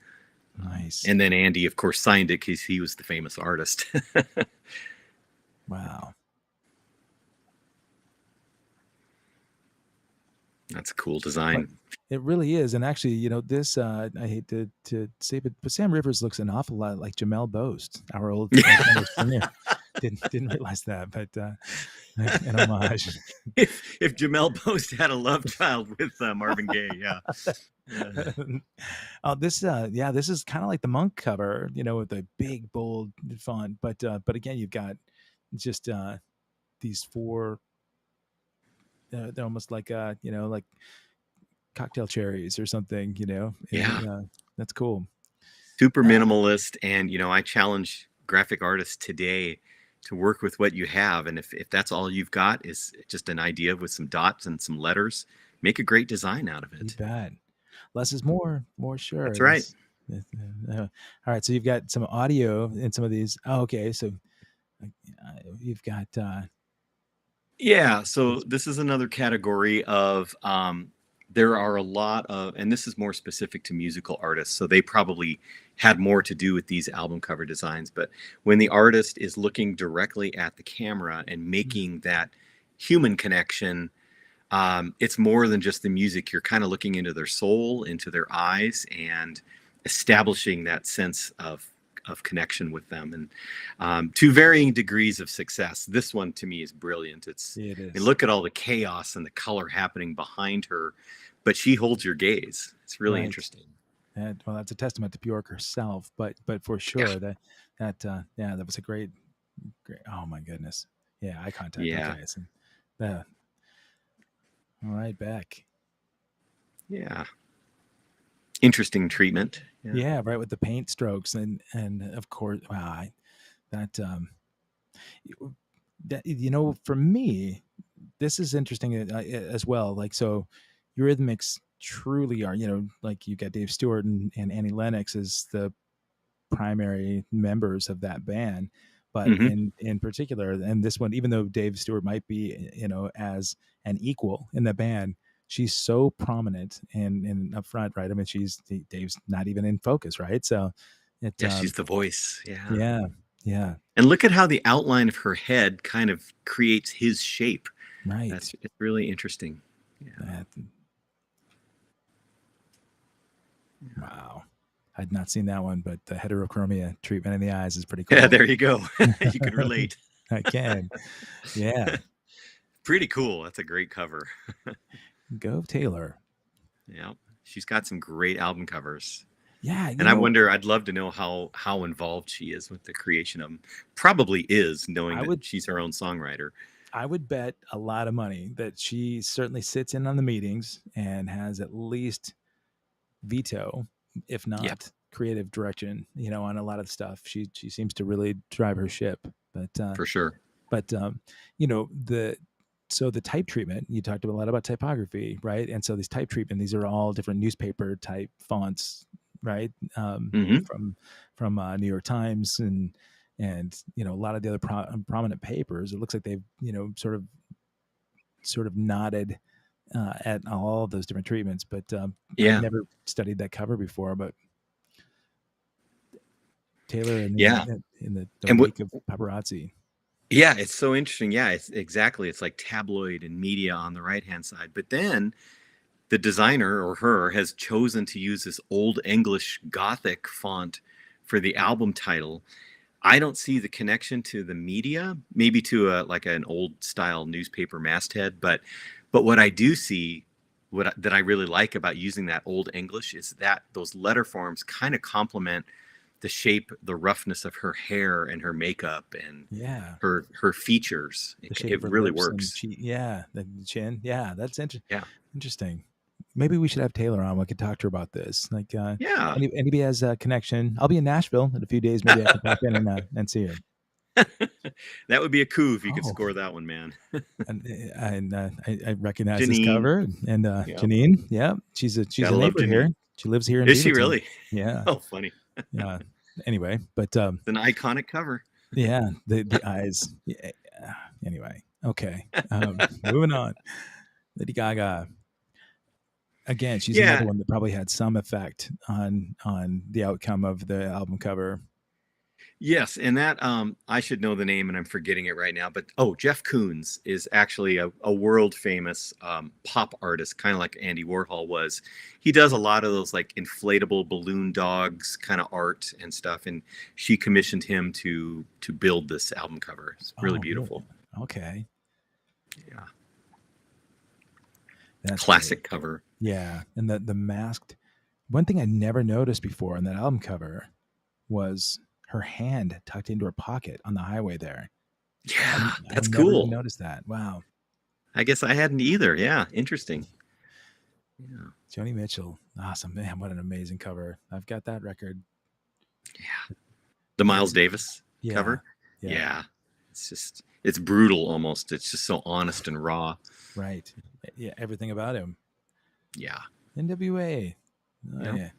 Nice. And then Andy, of course, signed it because he was the famous artist. Wow. That's a cool design. It really is. And actually, this, I hate to say, but Sam Rivers looks an awful lot like Jamel Boast, our old singer. Didn't realize that, but an homage. If Jamel Boast had a love child with Marvin Gaye, yeah. This is kind of like the Monk cover, with the big bold font, but again, you've got just these four. They're almost like like cocktail cherries or something, and, that's cool. Super minimalist, and I challenge graphic artists today to work with what you have, and if that's all you've got is just an idea with some dots and some letters, make a great design out of it. You bet. Less is more sure. That's right. All right, so you've got some audio in some of these. Okay, so you've got so this is another category of there are a lot of, and this is more specific to musical artists, so they probably had more to do with these album cover designs, but when the artist is looking directly at the camera and making that human connection, it's more than just the music. You're kind of looking into their soul, into their eyes, and establishing that sense of connection with them, and to varying degrees of success. This one to me is brilliant. It is. I mean, look at all the chaos and the color happening behind her, but she holds your gaze. It's really interesting. And, well, that's a testament to Bjork herself, but for sure that was a great. Oh my goodness, eye contact. Yeah. Okay, all right, back. Yeah. Interesting treatment. Yeah, right, with the paint strokes and of course, wow, that for me, this is interesting as well. Like, so Eurythmics truly are, like you got Dave Stewart and Annie Lennox as the primary members of that band, but in particular, and this one, even though Dave Stewart might be, as an equal in the band, she's so prominent and up front, right? I mean, Dave's not even in focus, right? So she's the voice. Yeah. And look at how the outline of her head kind of creates his shape. Right. It's really interesting. Yeah. Wow. I'd not seen that one, but the heterochromia treatment in the eyes is pretty cool. Yeah, there you go. You can relate. I can. Yeah. Pretty cool. That's a great cover. Go Taylor. Yeah. She's got some great album covers. Yeah, And I'd love to know how involved she is with the creation of them. Probably is, knowing I that would she's her own songwriter. I would bet a lot of money that she certainly sits in on the meetings and has at least veto, if Yeah, not creative direction, on a lot of stuff. She seems to really drive her ship. for sure. But the so the type treatment, you talked a lot about typography, right? And so these type treatment, these are all different newspaper type fonts, right? Hmm. From New York Times and a lot of the other prominent papers. It looks like they've sort of nodded at all those different treatments. But I'd Yeah, never studied that cover before. But Taylor yeah. in the And what? wake of paparazzi. Yeah, it's so interesting. Yeah, it's exactly. It's like tabloid and media on the right hand side, but then the designer or her has chosen to use this old English Gothic font for the album title. I don't see the connection to the media, maybe to like an old style newspaper masthead, but what I do see, that I really like about using that old English is that those letter forms kind of complement the shape, the roughness of her hair and her makeup and Yeah. her features. The shape of It her really lips and works. cheek. Yeah, the chin. Yeah, that's Yeah, interesting. Maybe we should have Taylor on. We could talk to her about this. Like, yeah. anybody has a connection? I'll be in Nashville in a few days. Maybe I can pop in and see her. That would be a coup if you could Oh, score that one, man. I recognize this Janine. cover and Yeah, Janine. Yeah, she's gotta a love neighbor here. Janine. She lives here in Is she Beaverton. really? Yeah, Oh, funny. yeah. Anyway, but It's an iconic cover. yeah, the eyes. Yeah. Anyway, okay. Moving on. Lady Gaga. Again, she's another Yeah. one that probably had some effect on the outcome of the album cover. Yes, and that I should know the name and I'm forgetting it right now. But oh, Jeff Koons is actually a world famous pop artist, kind of like Andy Warhol was. He does a lot of those like inflatable balloon dogs kind of art and stuff. And she commissioned him to build this album cover. It's really Oh, really? beautiful. Okay, Yeah, that's great. classic cover. Yeah, and the masked. One thing I never noticed before on that album cover was her hand tucked into her pocket on the highway there. Yeah, I that's never even cool. noticed that. Wow, I guess I hadn't either. Yeah, interesting. Yeah, Joni Mitchell, awesome, man! What an amazing cover. I've got that record. yeah. The Miles Davis Yeah, cover. yeah, Yeah, it's brutal almost. It's just so honest and raw. right. Yeah, everything about him. Yeah, NWA. Oh, yeah. yeah.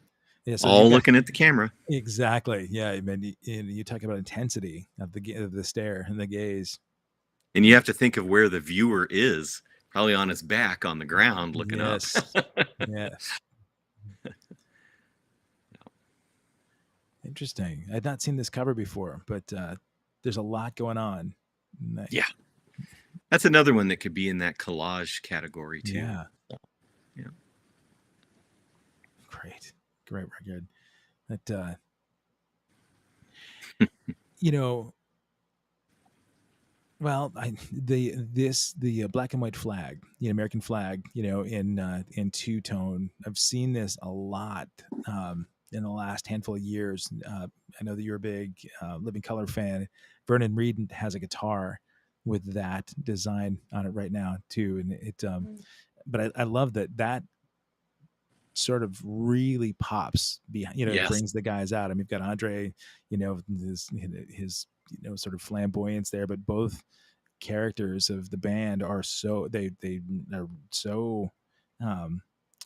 Yeah, so you All got looking at the camera. exactly. Yeah, I mean, you talk about intensity of the stare and the gaze. And you have to think of where the viewer is, probably on his back on the ground looking up. Yes. Yes. Interesting. I'd not seen this cover before, but there's a lot going on. Yeah. That's another one that could be in that collage category too. Yeah. Yeah. Great record. That you know, well, the black and white flag, American flag, in two tone. I've seen this a lot in the last handful of years. I know that you're a big Living Color fan. Vernon Reed has a guitar with that design on it right now too, and but I love that sort of really pops behind, it Yes. brings the guys out. I mean, you've got Andre, his sort of flamboyance there, but both characters of the band are they are so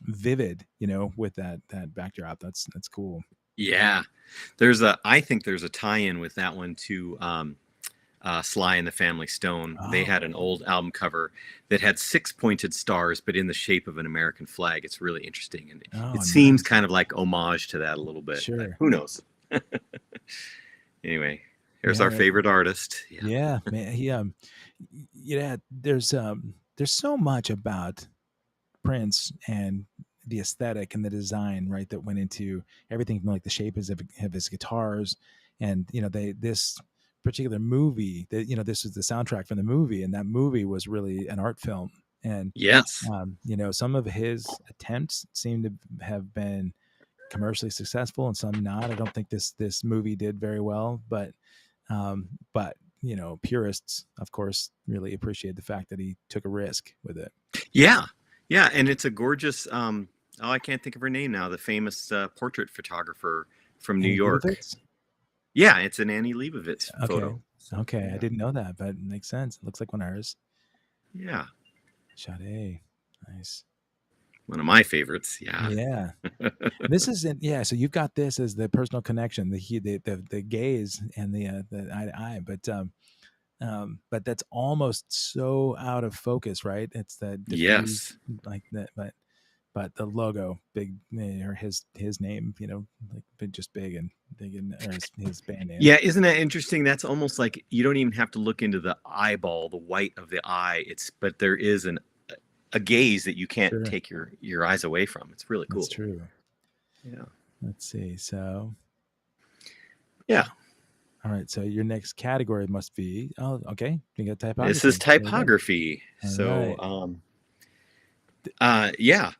vivid, with that backdrop. That's cool. Yeah. I think there's a tie-in with that one to Sly and the Family Stone. They had an Oh, old album cover that had 6 pointed stars, but in the shape of an American flag. It's really interesting, and oh, it seems nice. kind of like homage to that a little bit. But Sure. who knows? Anyway, here's our Yeah. favorite artist. Yeah, Yeah, man. There's so much about Prince and the aesthetic and the design, right, that went into everything from like the shape of his guitars, and this particular movie that this was the soundtrack from the movie, and that movie was really an art film, And Yes. some of his attempts seem to have been commercially successful and some not. I don't think this movie did very well, but purists, of course, really appreciate the fact that he took a risk with it. Yeah. Yeah. And it's a gorgeous, oh, I can't think of her name now, the famous portrait photographer from New Annie York. Leibovitz? Yeah. It's an Annie Leibovitz Okay. photo. So, Okay. I yeah. didn't know that, but it makes sense. It looks like one of hers. Yeah. Sade. Nice. One of my favorites. Yeah. Yeah. This isn't, yeah. So you've got this as the personal connection, the gaze and the eye to eye, but that's almost so out of focus, right? It's the diffuse Yes. like that, but the logo, big, or his name, like just big and big, or his band name. Yeah. Isn't that interesting? That's almost like you don't even have to look into the eyeball, the white of the eye. But there is a gaze that you can't Sure, take your eyes away from. It's really cool. that's true. Yeah. Let's see. So, Yeah. all right. So your next category must be, oh, okay. You got This is typography. There you go. typography. All So, right. yeah,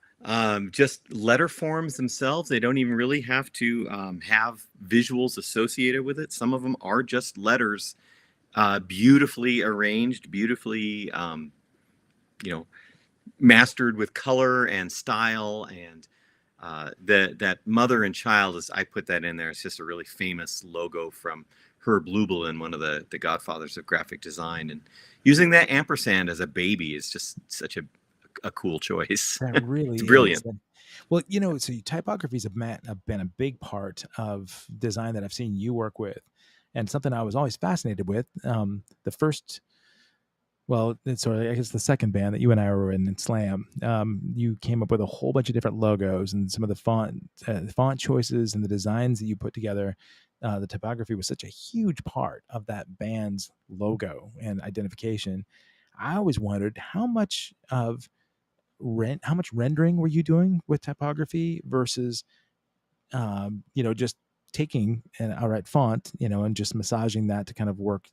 just letter forms themselves. They don't even really have to have visuals associated with it. Some of them are just letters, beautifully arranged, beautifully, mastered with color and style. And that mother and child, as I put that in there, it's just a really famous logo from Herb Lublin, one of the godfathers of graphic design. And using that ampersand as a baby is just such a cool choice. That really It's is. brilliant. Well, so typographies have been a big part of design that I've seen you work with, and something I was always fascinated with. The first, well, it's sort of, I guess, the second band that you and I were in Slam. You came up with a whole bunch of different logos and some of the font choices and the designs that you put together. The typography was such a huge part of that band's logo and identification. I always wondered how much rendering were you doing with typography versus just taking an outright font, and just massaging that to kind of work,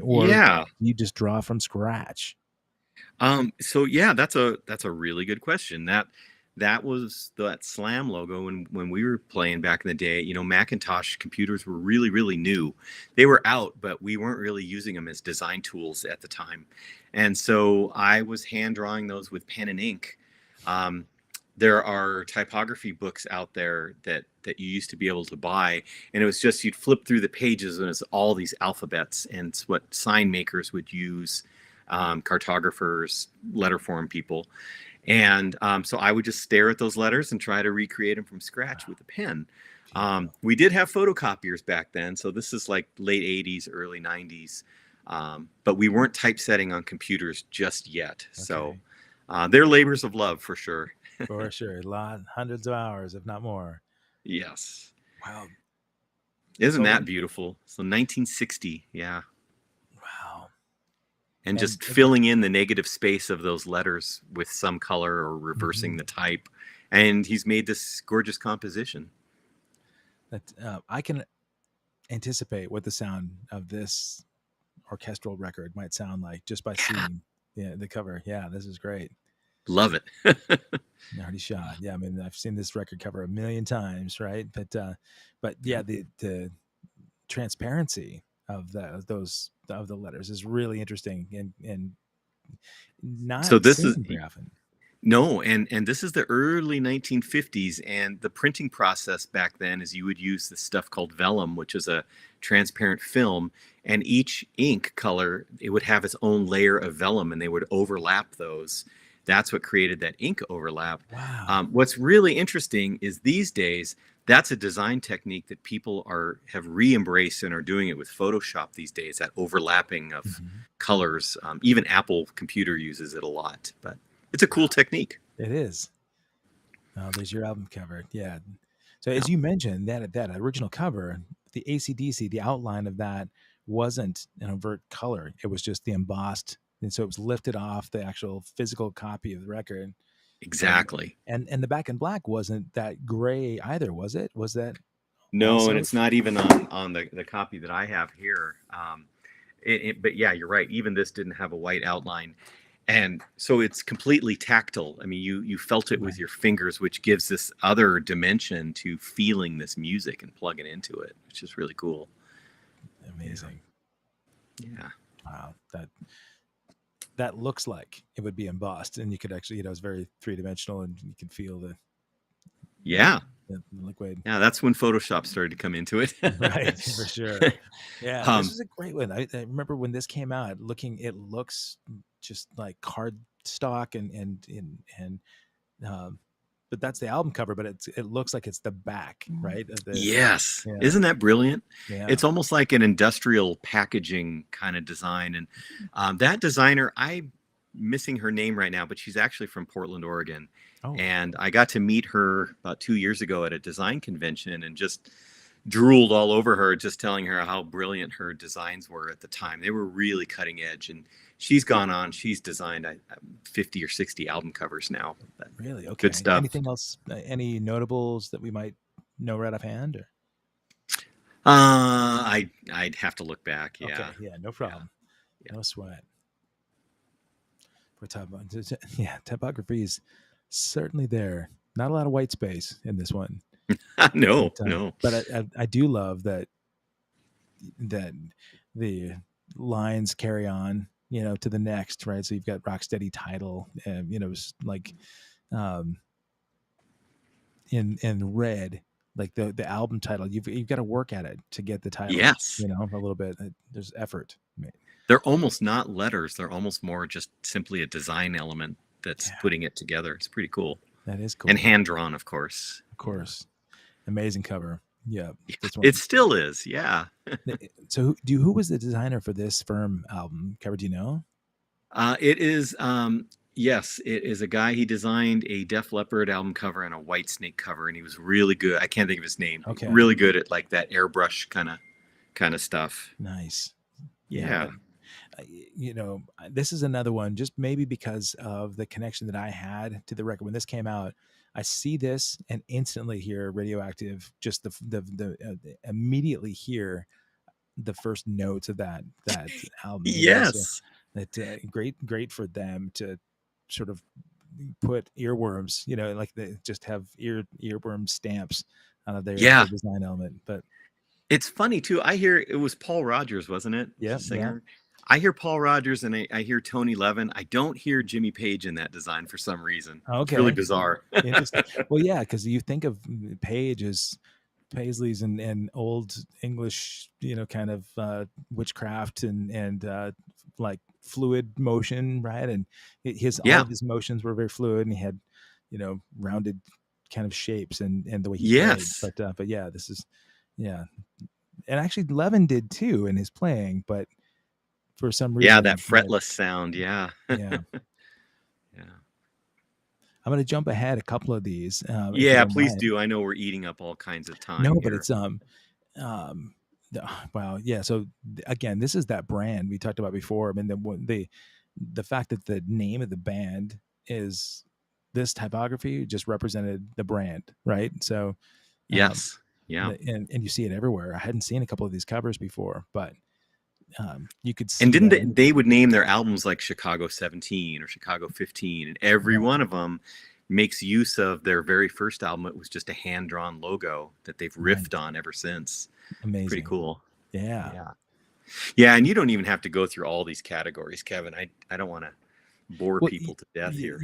or Yeah. you just draw from scratch? So yeah, that's a really good question. That was that Slam logo when we were playing back in the day. Macintosh computers were really, really new. They were out, but we weren't really using them as design tools at the time. And so I was hand drawing those with pen and ink. Um, there are typography books out there that you used to be able to buy, and it was just you'd flip through the pages and it's all these alphabets, and it's what sign makers would use, cartographers, letterform people. And so I would just stare at those letters and try to recreate them from scratch with a pen. We did have photocopiers back then, so this is like late 80s, early 90s. But we weren't typesetting on computers just yet. So Okay. they're labors of love for sure. For sure, hundreds of hours, if not more. Yes. Wow. Isn't So, that beautiful? So 1960, yeah. wow. And And just filling in the negative space of those letters with some color or reversing Mhm. the type. And he's made this gorgeous composition. that I can anticipate what the sound of this orchestral record might sound like just by Yeah, seeing the cover. Yeah, this is great. love it. Already shot. Yeah, I mean, I've seen this record cover a million times, right? But yeah, the transparency of the letters is really interesting and not So this is seen very often. no, and this is the early 1950s, and the printing process back then is you would use this stuff called vellum, which is a transparent film, and each ink color, it would have its own layer of vellum, and they would overlap those. That's what created that ink overlap. Wow. What's really interesting is these days that's a design technique that people have re-embraced and are doing it with Photoshop these days. That overlapping of Mhm. colors, even Apple computer uses it a lot, but it's a cool technique. It is. Oh, there's your album cover. Yeah. So Yeah. as you mentioned, that original cover, the AC/DC, the outline of that wasn't an overt color. It was just the embossed, and so it was lifted off the actual physical copy of the record. Exactly. And the back in black wasn't that gray either, was it? Was that No, and also? it's not even on the copy that I have here. But yeah, you're right. Even this didn't have a white outline. And so it's completely tactile. I mean, you felt it with Right. your fingers, which gives this other dimension to feeling this music and plugging into it, which is really cool. Amazing. Yeah. Wow. That looks like it would be embossed, and you could actually, it's very three-dimensional, and you can feel Yeah. the liquid. Yeah. That's when Photoshop started to come into it. Right, for sure. Yeah, this um, is a great one. I remember when this came out, it looks just like card stock and but that's the album cover, but it looks like it's the back, right? Of the yes. Yeah, Isn't that brilliant? yeah. It's almost like an industrial packaging kind of design. And that designer, I'm missing her name right now, but she's actually from Portland, Oregon. Oh, And I got to meet her about 2 years ago at a design convention and just drooled all over her, just telling her how brilliant her designs were at the time. They were really cutting edge. And she's gone on, she's designed 50 or 60 album covers now. But really? good Okay. stuff. Anything else? Any notables that we might know right offhand? Or I'd have to look back. Yeah. okay, yeah, no problem. Yeah. No sweat. For yeah, typography is certainly there. Not a lot of white space in this one. No, But, no. but I do love that the lines carry on, to the next, right? So you've got Rocksteady title, and it's like in red, like the album title. You've got to work at it to get the title. Yes. A little bit. There's effort. They're almost not letters. They're almost more just simply a design element that's putting it together. It's pretty cool. That is cool. And hand drawn, of course. Of course. Amazing cover. Yeah. It still is. Yeah. So who was the designer for this Firm album cover? Do you know? It is, yes, it is a guy. He designed a Def Leppard album cover and a Whitesnake cover, and he was really good. I can't think of his name. Okay. Really good at like that airbrush kind of stuff. Nice. Yeah. This is another one, just maybe because of the connection that I had to the record when this came out. I see this and instantly hear Radioactive. Just immediately hear the first notes of that album. Yes. That great for them to sort of put earworms, like they just have earworm stamps on their design element. But it's funny too. I hear it was Paul Rogers, wasn't it? Yeah, the singer. Yeah. I hear Paul Rogers and I hear Tony Levin. I don't hear Jimmy Page in that design for some reason. Okay. It's really bizarre. Interesting. Well, yeah, because you think of Page as Paisleys and old English, kind of witchcraft and like fluid motion, right? And all of his motions were very fluid, and he had, rounded kind of shapes and the way he played. But yeah, this is, and actually Levin did too in his playing, but for some reason, that fretless sound, yeah. Yeah. I'm going to jump ahead a couple of these. Please do. I know we're eating up all kinds of time. No, but it's wow, yeah. So again, this is that brand we talked about before. I mean, the fact that the name of the band is this typography just represented the brand, right? So yes, yeah, and you see it everywhere. I hadn't seen a couple of these covers before, but you could see. And didn't they would name their albums like Chicago 17 or Chicago 15, and every one of them makes use of their very first album. It was just a hand-drawn logo that they've riffed on ever since. Amazing. Pretty cool. Yeah, and you don't even have to go through all these categories, Kevin. I don't want to bore people to death here.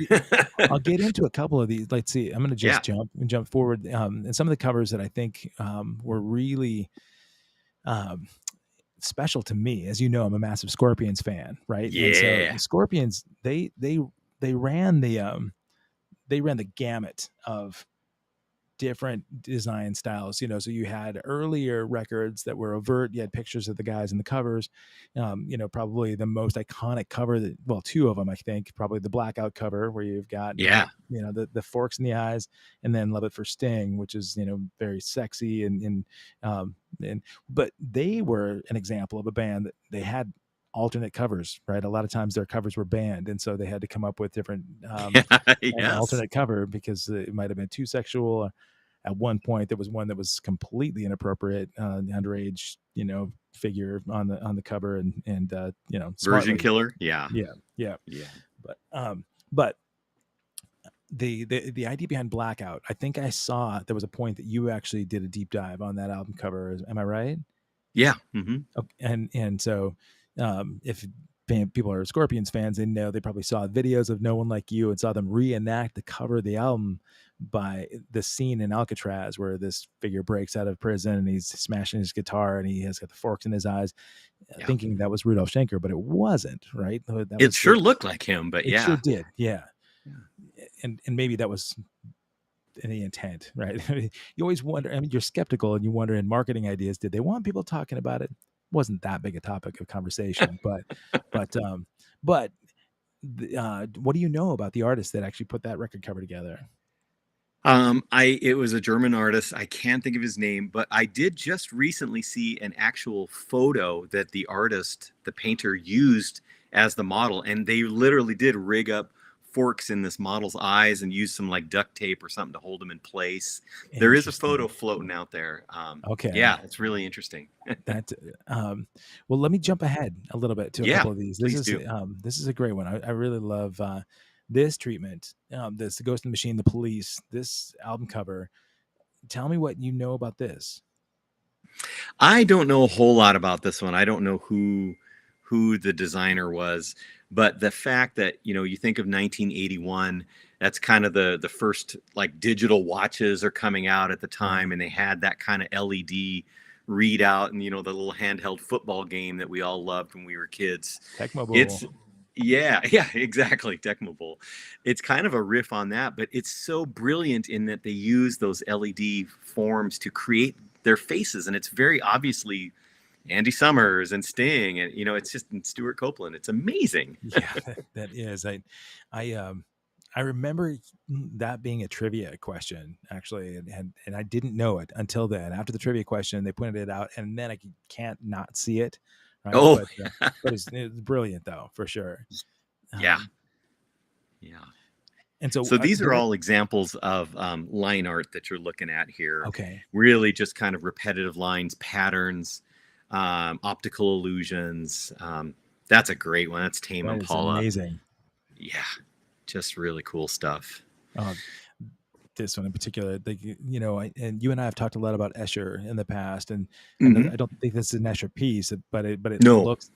I'll get into a couple of these. Let's see. I'm going to just jump forward. And some of the covers that I think were really special to me. As you know, I'm a massive Scorpions fan, right? Yeah. And so Scorpions, they ran the gamut of different design styles, so you had earlier records that were overt. You had pictures of the guys in the covers. Probably the most iconic cover two of them, I think, probably the blackout cover where you've got, the forks in the eyes, and then Love It for Sting, which is, very sexy but they were an example of a band that they had alternate covers, right? A lot of times their covers were banned, and so they had to come up with different alternate cover because it might have been too sexual. At one point, there was one that was completely inappropriate, underage, figure on the cover, and Virgin Killer, yeah. But the idea behind Blackout, I think I saw there was a point that you actually did a deep dive on that album cover. Am I right? Yeah. Mm-hmm. And so if people are Scorpions fans, they probably saw videos of No One Like You and saw them reenact the cover of the album by the scene in Alcatraz where this figure breaks out of prison and he's smashing his guitar and he has got the forks in his eyes, thinking that was Rudolf Schenker, but it wasn't, right? It sure looked like him, but it yeah. sure did. Yeah. And maybe that was the intent, right? You always wonder, I mean, you're skeptical and you wonder in marketing ideas, did they want people talking about it? Wasn't that big a topic of conversation, but what do you know about the artist that actually put that record cover together? It was a German artist. I can't think of his name, but I did just recently see an actual photo that the artist, the painter, used as the model, and they literally did rig up forks in this model's eyes and use some like duct tape or something to hold them in place. There is a photo floating out there. Okay. Yeah, it's really interesting. That well, let me jump ahead a little bit to a couple of these. This is a great one. I really love this treatment. This The Ghost in the Machine, The Police, this album cover. Tell me what you know about this. I don't know a whole lot about this one. I don't know who the designer was, but the fact that, you think of 1981, that's kind of the first like digital watches are coming out at the time, and they had that kind of LED readout and, the little handheld football game that we all loved when we were kids. Tecmo. Yeah, exactly. Tecmo. It's kind of a riff on that, but it's so brilliant in that they use those LED forms to create their faces, and it's very obviously Andy Summers and Sting, and it's just Stuart Copeland. It's amazing. Yeah, that is. I remember that being a trivia question actually, and I didn't know it until then. After the trivia question, they pointed it out, and then I can't not see it. Right? Oh, but it's brilliant though, for sure. Yeah. And so these are all examples of line art that you're looking at here. Okay. Really just kind of repetitive lines, patterns, optical illusions. That's a great one. That's Tame Impala. Amazing. Yeah, just really cool stuff. This one in particular, and you and I have talked a lot about Escher in the past, and Mm-hmm. I don't think this is an Escher piece, but it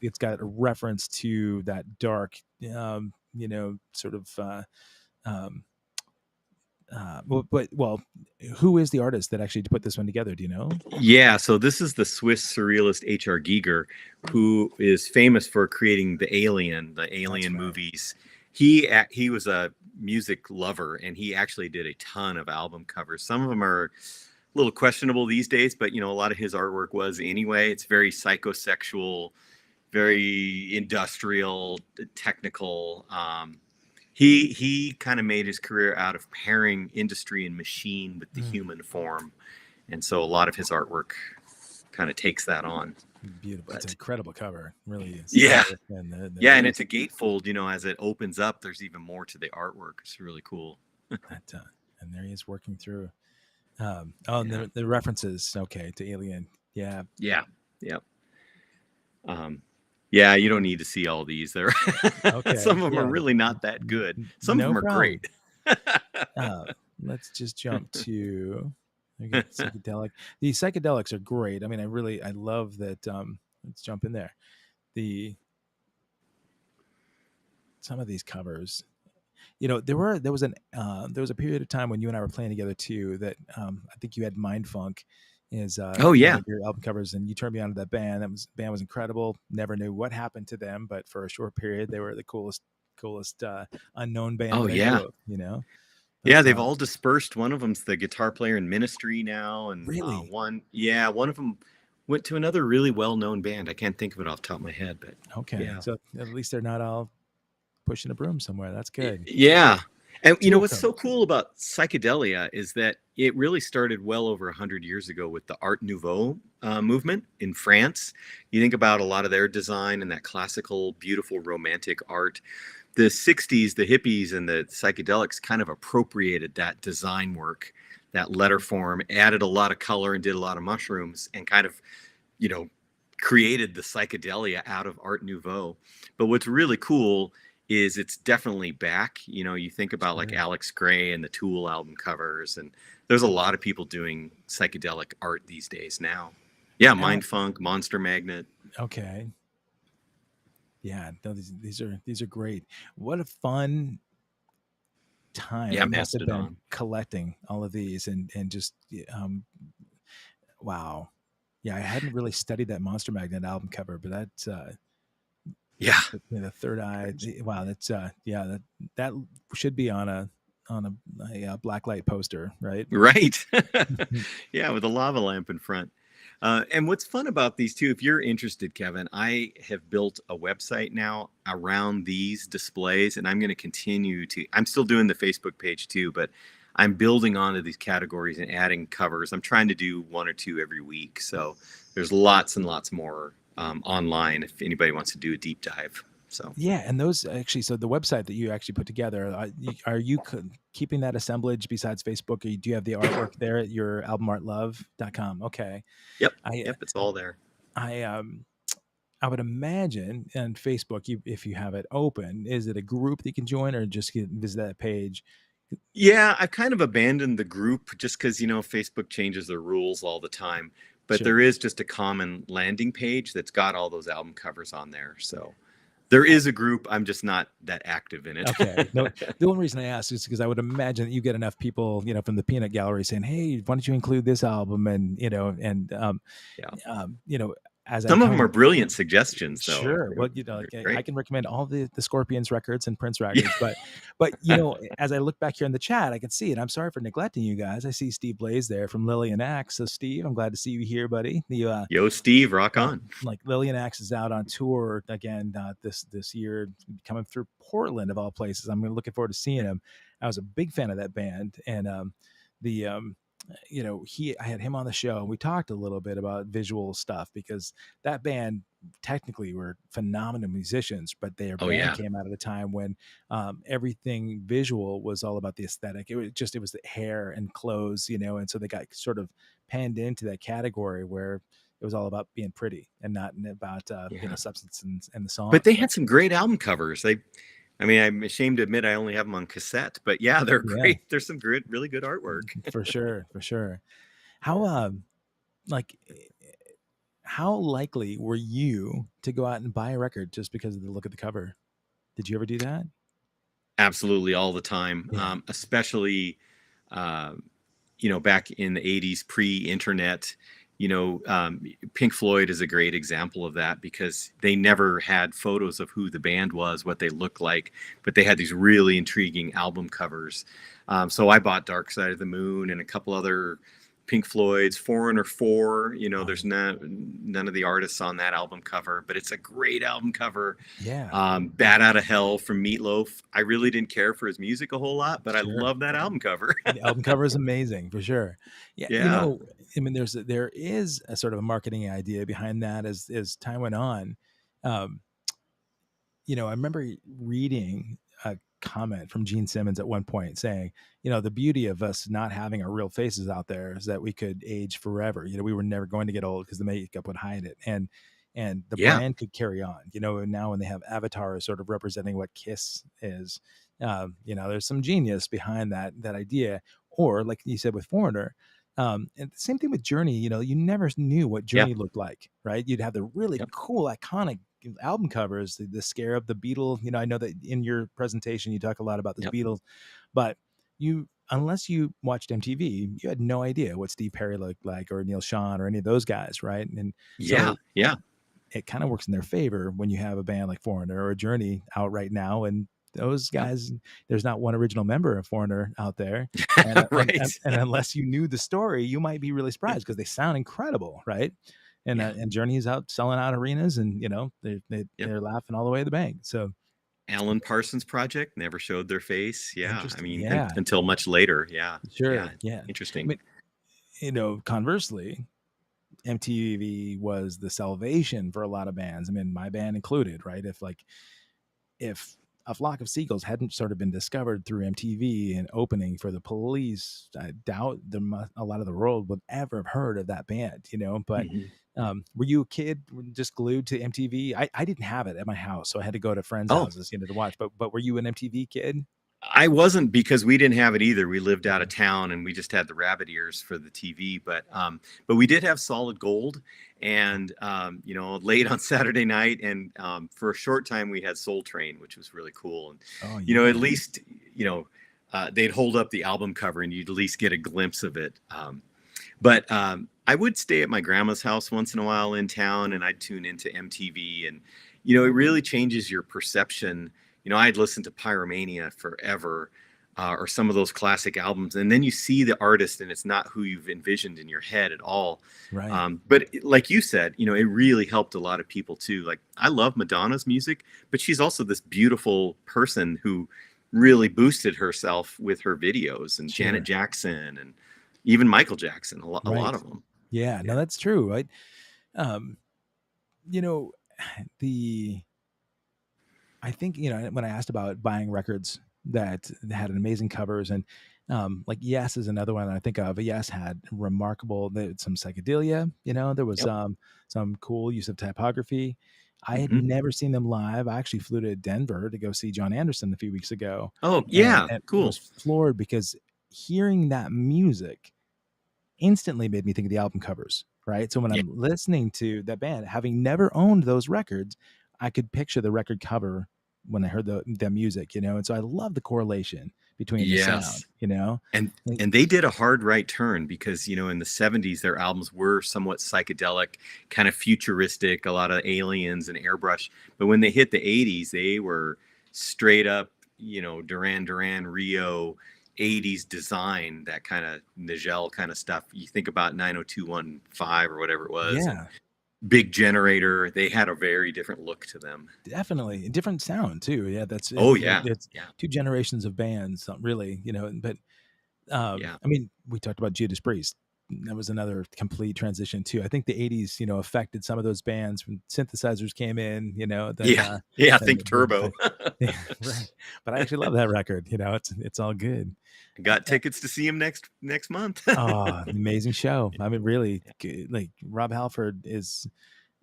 it's got a reference to that dark, sort of. Who is the artist that actually put this one together? Do you know? Yeah, so this is the Swiss surrealist H.R. Giger, who is famous for creating the Alien movies. He was a music lover, and he actually did a ton of album covers. Some of them are a little questionable these days, but a lot of his artwork was anyway. It's very psychosexual, very industrial, technical. He kind of made his career out of pairing industry and machine with the human form, and so a lot of his artwork kind of takes that on. Beautiful. It's an incredible cover. It really is. Yeah. And it's a gatefold, as it opens up, there's even more to the artwork. It's really cool. And there he is working through. And the references, to Alien. Yeah. Yeah. Yeah, you don't need to see all these. There, some of them are really not that good. Some of them are great. Let's just jump to psychedelic. The psychedelics are great. I mean, I love that. Let's jump in there. Some of these covers, there was a period of time when you and I were playing together too. That I think you had Mindfunk is your album covers, and you turned me on to that band. Band was incredible. Never knew what happened to them, but for a short period, they were the coolest unknown band. Oh yeah, But, they've all dispersed. One of them's the guitar player in Ministry now, and really, one of them went to another really well-known band. I can't think of it off the top of my head, but so at least they're not all pushing a broom somewhere. That's good. Yeah. And what's so cool about psychedelia is that it really started well over 100 years ago with the Art Nouveau movement in France. You think about a lot of their design and that classical, beautiful, romantic art. The 60s, the hippies and the psychedelics kind of appropriated that design work, that letter form, added a lot of color and did a lot of mushrooms, and kind of, created the psychedelia out of Art Nouveau. But what's really cool is it's definitely back. You know, you think about like Sure. Alex Gray and the Tool album covers, and there's a lot of people doing psychedelic art these days now. Yeah, Al- Mind Funk, Monster Magnet. okay. Yeah, no, these are great. What a fun time Yeah, it must have been Mastodon. collecting all of these and just um wow. Yeah, I hadn't really studied that Monster Magnet album cover, but that's Yeah, the third eye. Wow, that's yeah, that should be on a black light poster, right? right. Yeah, with a lava lamp in front. And what's fun about these too, if you're interested, Kevin, I have built a website now around these displays, and I'm going to continue to. I'm still doing the Facebook page too, but I'm building onto these categories and adding covers. I'm trying to do one or two every week. So there's lots and lots more online if anybody wants to do a deep dive. So. Yeah, and those actually, so the website that you actually put together, are you keeping that assemblage besides Facebook? Or do you have the artwork there at your albumartlove.com? Okay. Yep. I Yep. It's all there. I I would imagine on Facebook, if you have it open, is it a group that you can join or just visit that page? Yeah, I've kind of abandoned the group just because, Facebook changes their rules all the time. But there Sure. is just a common landing page that's got all those album covers on there. So there is a group. I'm just not that active in it. Okay. No, the only reason I asked is because I would imagine that you get enough people, from the peanut gallery saying, "Hey, why don't you include this album?" And Yeah. um, you know, as I Some of them kind are of brilliant suggestions, though. sure, well, They're like I great. can recommend all the Scorpions records and Prince Yeah. records, but as I look back here in the chat, I can see it. I'm sorry for neglecting you guys. I see Steve Blaze there from Lillian Axe. So Steve, I'm glad to see you here, buddy. Yo, Steve, rock Uh, on. like Lillian Axe is out on tour again this year, coming through Portland of all places. I'm looking forward to seeing him. I was a big fan of that band, and the I had him on the show, and we talked a little bit about visual stuff because that band technically were phenomenal musicians, but their Oh, band yeah. came out at a time when everything visual was all about the aesthetic. It was the hair and clothes, and so they got sort of panned into that category where it was all about being pretty and not about Yeah. substance and the But song. they But had some great album covers. I mean, I'm ashamed to admit I only have them on cassette, but yeah, they're yeah, great. There's some great, really good artwork. for sure, for sure. How like how likely were you to go out and buy a record just because of the look of the cover? Did you ever do that? Absolutely, all the time, Yeah, especially uh, back in the 80s, pre-internet. Pink Floyd is a great example of that because they never had photos of who the band was, what they looked like, but they had these really intriguing album covers. So I bought Dark Side of the Moon and a couple other Pink Floyd's Foreigner 4. There's none of the artists on that album cover, but it's a great album cover. yeah, Bad Out of Hell from Meatloaf. I really didn't care for his music a whole lot, but I sure. love that album cover. The album cover is amazing for sure. Yeah, Yeah. I mean, there is a sort of a marketing idea behind that as time went on. Um, I remember reading a comment from Gene Simmons at one point saying, the beauty of us not having our real faces out there is that we could age forever. We were never going to get old because the makeup would hide it. And the Yeah. brand could carry on, and now when they have avatars sort of representing what Kiss is, there's some genius behind that idea. Or like you said with Foreigner, and the same thing with Journey, you never knew what Yeah. Journey looked like, right? You'd have the really Yep. cool, iconic album covers, the scarab, the beetle. I know that in your presentation you talk a lot about this Yep. beetle, but unless you watched MTV, you had no idea what Steve Perry looked like or Neil Sean or any of those guys, right? And Yeah. so Yeah. it kind of works in their favor when you have a band like Foreigner or Journey out right now, and those Yep. guys, there's not one original member of Foreigner out there, and Right. unless you knew the story, you might be really surprised because they sound incredible, right? Yeah. And Journey is out selling out arenas, and Yep. they're laughing all the way to the bank. So Alan Parsons Project never showed their face. Yeah. I interesting, mean, yeah, until much later. Yeah. Yeah. sure, yeah. I Interesting. mean, conversely, MTV was the salvation for a lot of bands. I mean, my band included, right? If A Flock of Seagulls hadn't sort of been discovered through MTV and opening for the Police, I doubt a lot of the world would ever have heard of that band, But Mhm. were you a kid just glued to MTV? I didn't have it at my house, so I had to go to friends' Oh, houses, to watch. But were you an MTV kid? I wasn't because we didn't have it either. We lived out Yeah. of town and we just had the rabbit ears for the TV. But we did have Solid Gold, and late on Saturday night, and for a short time we had Soul Train, which was really cool. And Oh at yeah. least they'd hold up the album cover and you'd at least get a glimpse of it. But I would stay at my grandma's house once in a while in town, and I'd tune into MTV, and it really changes your perception. I'd listened to Pyromania forever, or some of those classic albums, and then you see the artist, and it's not who you've envisioned in your head at all. Right. But like you said, it really helped a lot of people too. Like I love Madonna's music, but she's also this beautiful person who really boosted herself with her videos, and Janet Sure. Jackson, and even Michael Jackson, a lot Right. of them. Yeah. No, Yeah. that's true. Right. Um, you know, the I think, when I asked about buying records that had amazing covers, and like Yes is another one I think of. Yes had some psychedelia, there was Yep. some cool use of typography. I had Hmm. never seen them live. I actually flew to Denver to go see John Anderson a few weeks ago, Oh, and, yeah. and was Cool. floored because hearing that music instantly made me think of the album covers, right? So when Yeah. I'm listening to that band, having never owned those records, I could picture the record cover when I heard the music, and so I love the correlation between the sound, Yes. And Like, and they did a hard right turn because in the 70s their albums were somewhat psychedelic, kind of futuristic, a lot of aliens and airbrush. But when they hit the 80s, they were straight up, Duran Duran, Rio, 80s design, that kind of Nigel kind of stuff. You think about 90215 or whatever it was, and yeah, Big Generator, they had a very different look to them. definitely a different sound too. Yeah, that's it. Oh yeah. It's Yeah. two generations of bands, really, but Yeah. I mean, we talked about Judas Priest. That was another complete transition too. I think the '80s, affected some of those bands when synthesizers came in. Then Yeah. Yeah. then Think Turbo. yeah, right. But I actually love that record. It's all good. Got tickets to see him next month. Oh, amazing show. I mean, really, like Rob Halford is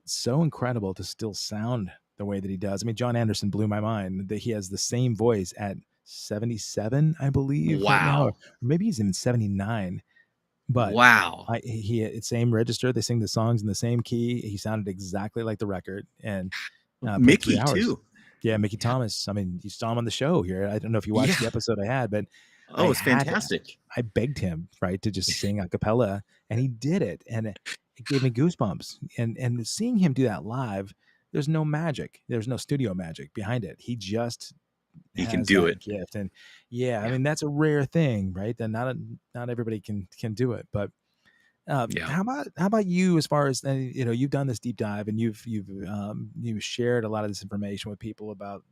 so incredible to still sound the way that he does. I mean, John Anderson blew my mind that he has the same voice at 77, I believe, right now, or Wow. maybe he's even 79. But Wow. it's same register. They sing the songs in the same key. He sounded exactly like the record, and played 3 Mickey hours. too. Yeah, Mickey Yeah. Thomas. I mean, you saw him on the show here. I don't know if you watched Yeah. the episode I had, but Oh, it's fantastic. I begged him, right, to just sing a cappella, and he did it, and it gave me goosebumps. And seeing him do that live, there's no magic. There's no studio magic behind it. He just He can has do that it. gift, and yeah, I Yeah. mean that's a rare thing, right? That not everybody can do it. But Yeah. how about you, as far as you've done this deep dive, and you've shared a lot of this information with people about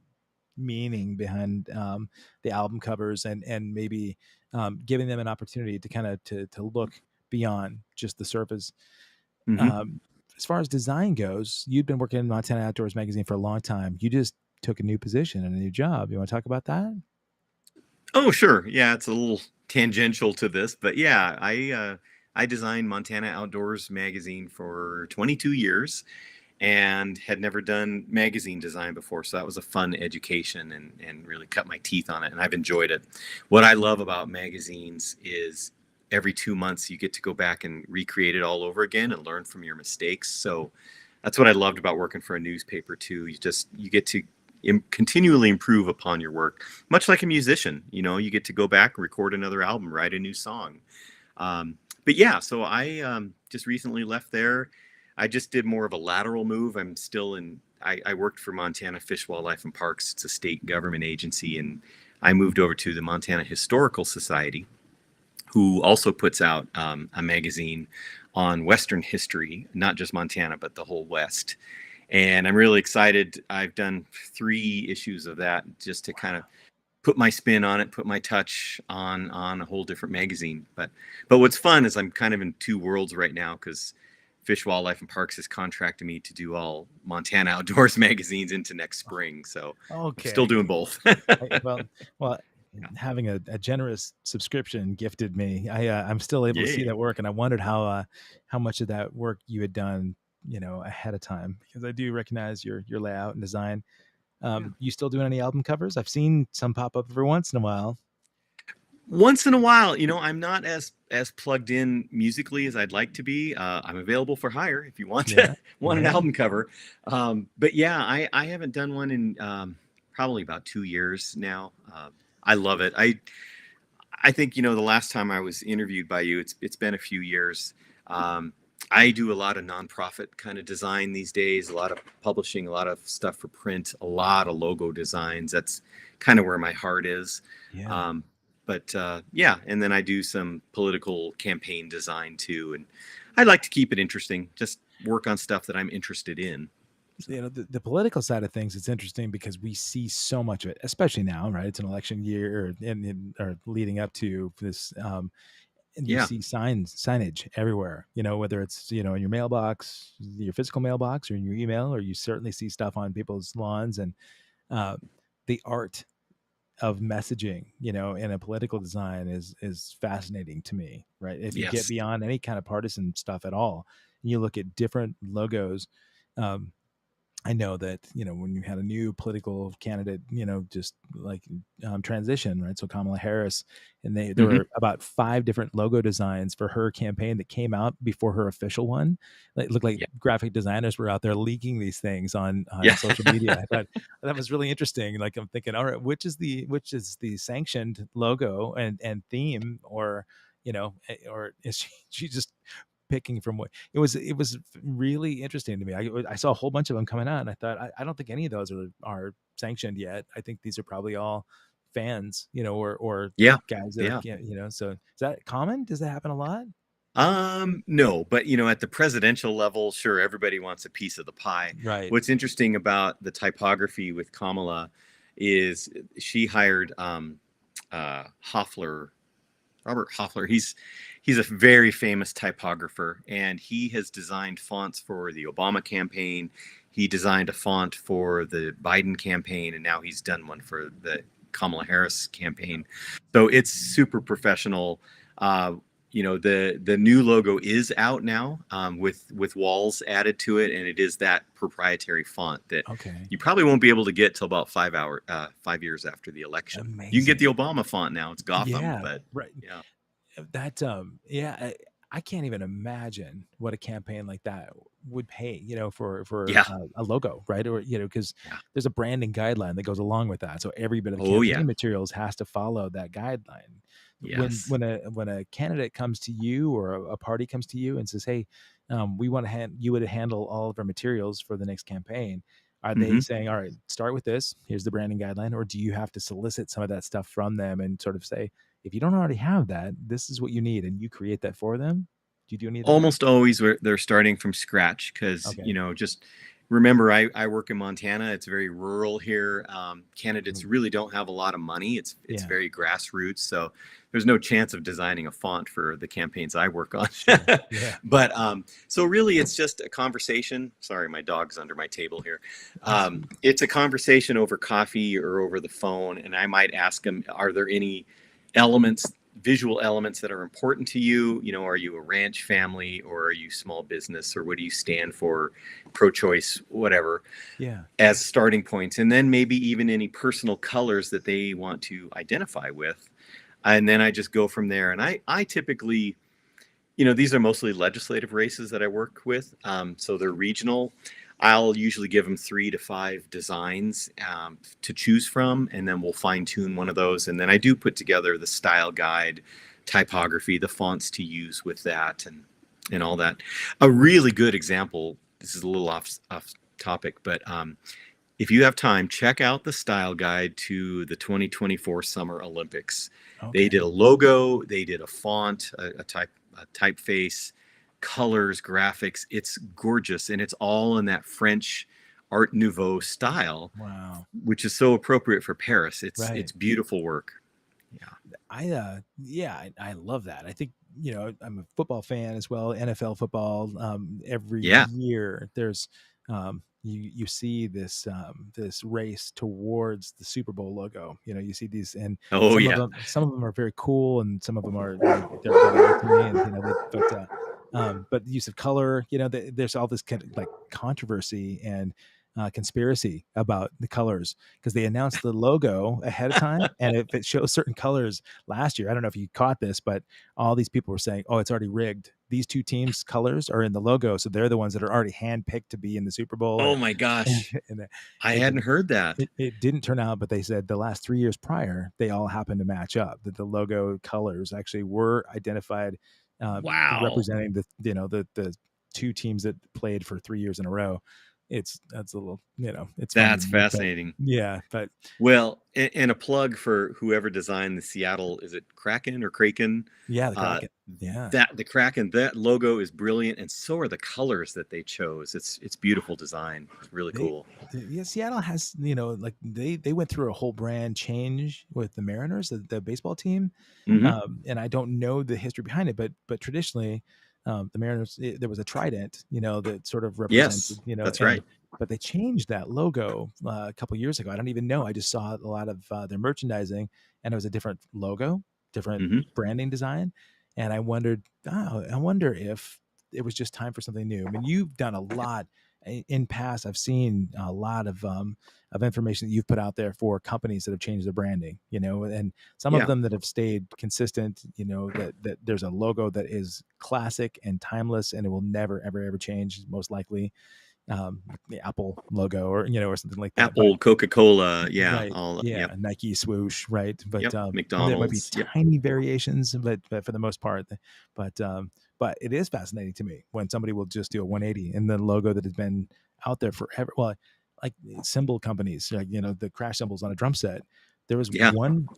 meaning behind the album covers, and maybe giving them an opportunity to kind of to look beyond just the surface. Hmm. Um, as far as design goes, you'd been working in Montana Outdoors magazine for a long time. You just took a new position and a new job. You want to talk about that? Oh, sure. Yeah, it's a little tangential to this, but yeah, I designed Montana Outdoors magazine for 22 years and had never done magazine design before. So that was a fun education, and really cut my teeth on it. And I've enjoyed it. What I love about magazines is every 2 months you get to go back and recreate it all over again and learn from your mistakes. So that's what I loved about working for a newspaper too. You get to continually improve upon your work, much like a musician. You get to go back, record another album, write a new song. But yeah, so I just recently left there. I just did more of a lateral move. I'm still in. I worked for Montana Fish, Wildlife, and Parks. It's a state government agency, and I moved over to the Montana Historical Society, who also puts out a magazine on Western history, not just Montana, but the whole West. And I'm really excited. I've done 3 issues of that just to kind of put my spin on it, put my touch on a whole different magazine. But what's fun is I'm kind of in two worlds right now, because Fish, Wildlife, and Parks has contracted me to do all Montana Outdoors magazines into next spring. So I'm still Okay. doing both. Well, well, having a generous subscription gifted me. I'm still able to see Yeah. that work, and I wondered how much of that work you had done, ahead of time, because I do recognize your layout and design. Yeah. You still doing any album covers? I've seen some pop up every once in a while. Once in a while, I'm not as plugged in musically as I'd like to be. I'm available for hire if you want Yeah, want an yeah. album cover. But yeah, I haven't done one in probably about 2 years now. I love it. I think the last time I was interviewed by you, it's been a few years. Um, I do a lot of nonprofit kind of design these days, a lot of publishing, a lot of stuff for print, a lot of logo designs. That's kind of where my heart is. Yeah. Um, but yeah, and then I do some political campaign design too, and I like to keep it interesting. Just work on stuff that I'm interested in. So The political side of things, it's interesting because we see so much of it, especially now, right? It's an election year, or leading up to this, and you yeah, see signage everywhere, whether it's, in your mailbox, your physical mailbox, or in your email, or you certainly see stuff on people's lawns. And uh, the art of messaging, in a political design is fascinating to me, right? If you get yes, beyond any kind of partisan stuff at all, and you look at different logos. um, I know that, when you had a new political candidate, just like, transition, right? So Kamala Harris, and there hmm, were about 5 different logo designs for her campaign that came out before her official one. It looked like yeah, graphic designers were out there leaking these things on yeah. social media. I thought that was really interesting. Like, I'm thinking, all right, which is the sanctioned logo and theme, or or is she just picking from what it was really interesting to me. I saw a whole bunch of them coming out, and I thought, I don't think any of those are sanctioned yet. I think these are probably all fans, or Yeah, guys that are, yeah. so is that common? Does that happen a lot? No, but at the presidential level, sure, everybody wants a piece of the pie. Right. What's interesting about the typography with Kamala is she hired Hoffler, Robert Hoffler. He's a very famous typographer, and he has designed fonts for the Obama campaign. He designed a font for the Biden campaign, and now he's done one for the Kamala Harris campaign. So it's super professional. Uh, the new logo is out now, with walls added to it, and it is that proprietary font that Okay. you probably won't be able to get till about 5 years after the election. You can get the Amazing. Obama font now; it's Gotham, Yeah. but Right. yeah, That yeah, I can't even imagine what a campaign like that would pay, for yeah, a logo, right? Or, because yeah. there's a branding guideline that goes along with that. So every bit of the Oh yeah, campaign materials has to follow that guideline. When yes. when a when a candidate comes to you, or a party comes to you and says, "Hey, we want to you would handle all of our materials for the next campaign." Are they Hmm. saying, "All right, start with this. Here's the branding guideline," or do you have to solicit some of that stuff from them and sort of say, if you don't already have that, this is what you need, and you create that for them? Do you do any of that? Almost always they're starting from scratch because Okay. just remember, I work in Montana. It's very rural here. Candidates Mm. really don't have a lot of money. It's Yeah, very grassroots, so there's no chance of designing a font for the campaigns I work on. sure. Yeah. But so really, it's just a conversation. Sorry, my dog's under my table here. That's It's a conversation over coffee or over the phone, and I might ask them, "Are there any elements?" Visual elements that are important to you? Are you a ranch family, or are you small business, or what do you stand for, pro-choice, whatever, yeah. as starting points, and then maybe even any personal colors that they want to identify with, and then I just go from there. And I typically, these are mostly legislative races that I work with, so they're regional. I'll usually give them 3 to 5 designs to choose from, and then we'll fine tune one of those. And then I do put together the style guide, typography, the fonts to use with that, and all that. A really good example. This is a little off topic, but if you have time, check out the style guide to the 2024 Summer Olympics. They did Okay. a logo, they did a font, a typeface, colors, graphics. It's gorgeous, and it's all in that French Art Nouveau style, Wow. which is so appropriate for Paris. It's Right. beautiful work. Yeah. Yeah, I love that. I think, I'm a football fan as well, NFL football. Every Yeah. year there's you see this race towards the Super Bowl logo. You see these, and Oh yeah. some of them are very cool, and some of them are they're really old to me, and but the use of color, there's all this kind of like controversy and conspiracy about the colors, because they announced the logo ahead of time, and if it shows certain colors last year, I don't know if you caught this, but all these people were saying, "Oh, it's already rigged. These two teams' colors are in the logo, so they're the ones that are already handpicked to be in the Super Bowl." Oh my gosh. And I it, hadn't heard that. it didn't turn out, but they said the last 3 years prior, they all happened to match up. That the logo colors actually were identified, Wow. representing the two teams that played for 3 years in a row. That's a little, it's fun That's to me, but fascinating. yeah, but Well, and a plug for whoever designed the Seattle, is it Kraken or Kraken? yeah, the Uh, Kraken, yeah. that the Kraken, that logo is brilliant, and so are the colors that they chose. It's beautiful design. It's really They, cool. yeah, Seattle has, like they went through a whole brand change with the Mariners, the baseball team, Hmm. and I don't know the history behind it, but traditionally, the Mariners, there was a trident, that sort of represented, Yes, that's and right. but they changed that logo a couple years ago. I don't even know. I just saw a lot of their merchandising, and it was a different logo, different Hmm. branding design, and I wondered, I wonder if it was just time for something new. I mean, you've done a lot in past. I've seen a lot of information that you've put out there for companies that have changed their branding, and some of Yeah. them that have stayed consistent, that there's a logo that is classic and timeless, and it will never ever change, most likely. The Apple logo, or something like that. But Apple, Coca-Cola, yeah, right, all, yeah, yep, Nike swoosh, right. But yep, there might be McDonald's, yep. tiny variations, but for the most part, but it is fascinating to me when somebody will just do a 180 in the logo that has been out there forever. Well, like cymbal companies, like the crash cymbals on a drum set. There was Yeah. one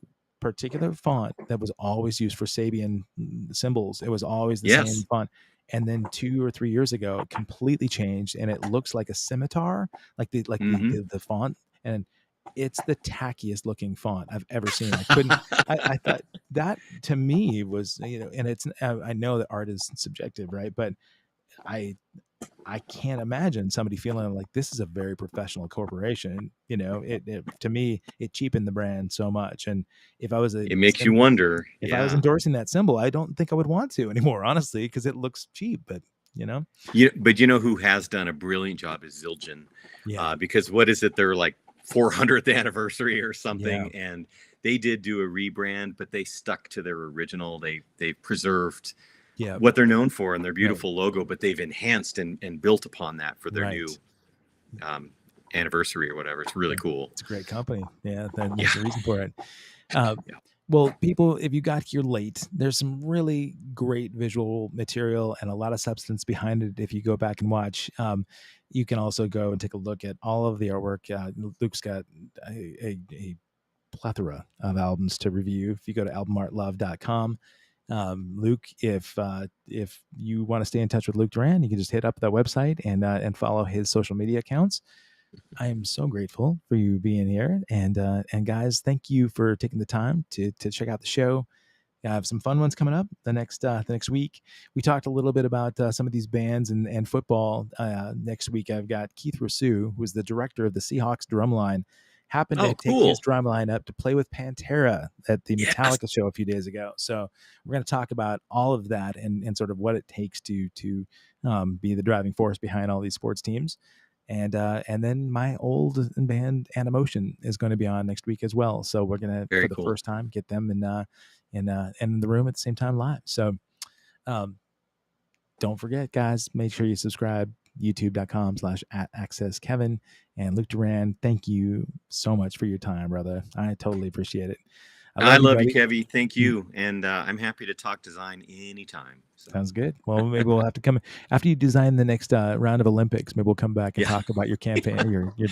particular font that was always used for Sabian cymbals. It was always the same Yes. font. And then 2 or 3 years ago, it completely changed, and it looks like a scimitar, like Hmm. the font, and it's the tackiest looking font I've ever seen. I couldn't. I thought that, to me, was, and it's. I know that art is subjective, right? But I I can't imagine somebody feeling like this is a very professional corporation. It to me, it cheapened the brand so much. And if I was a It makes you wonder. if I was Yeah. endorsing that symbol, I don't think I would want to anymore, honestly, because it looks cheap. But But you know who has done a brilliant job is Zildjian, yeah, because what is it? They're like 400th anniversary or yeah, something, and they did do a rebrand, but they stuck to their original. They preserved yeah, what they're known for and their right, beautiful logo, but they've enhanced and built upon that for their new right. um, anniversary or whatever. It's really Yeah, cool. it's a great company. Yeah, there's Yeah. a reason for it. Uh, Yeah. well, people, if you got here late, there's some really great visual material and a lot of substance behind it. If you go back and watch, you can also go and take a look at all of the artwork. Luke's got a plethora of albums to review. If you go to albumartlove.com, Luke, if you want to stay in touch with Luke Duran, you can just hit up that website and follow his social media accounts. I am so grateful for you being here, and guys, thank you for taking the time to check out the show. I have some fun ones coming up the next week. We talked a little bit about some of these bands and football. Next week, I've got Keith Rousseau, who's the director of the Seahawks drumline, happened Oh, to take his cool. drumline up to play with Pantera at the Yes. Metallica show a few days ago. So we're going to talk about all of that and sort of what it takes to be the driving force behind all these sports teams. And then my old band Animotion is going to be on next week as well. So we're gonna, for Very the cool. first time, get them in the room at the same time live. So um, don't forget, guys, make sure you subscribe. YouTube.com/@accesskevin. And Luke Duran, thank you so much for your time, brother. I totally appreciate it. I I love you, love you, buddy. Kevy. Thank you. And I'm happy to talk design anytime. So, Sounds good. Well, maybe we'll have to come after you design the next round of Olympics. Maybe we'll come back and yeah. talk about your campaign, your design.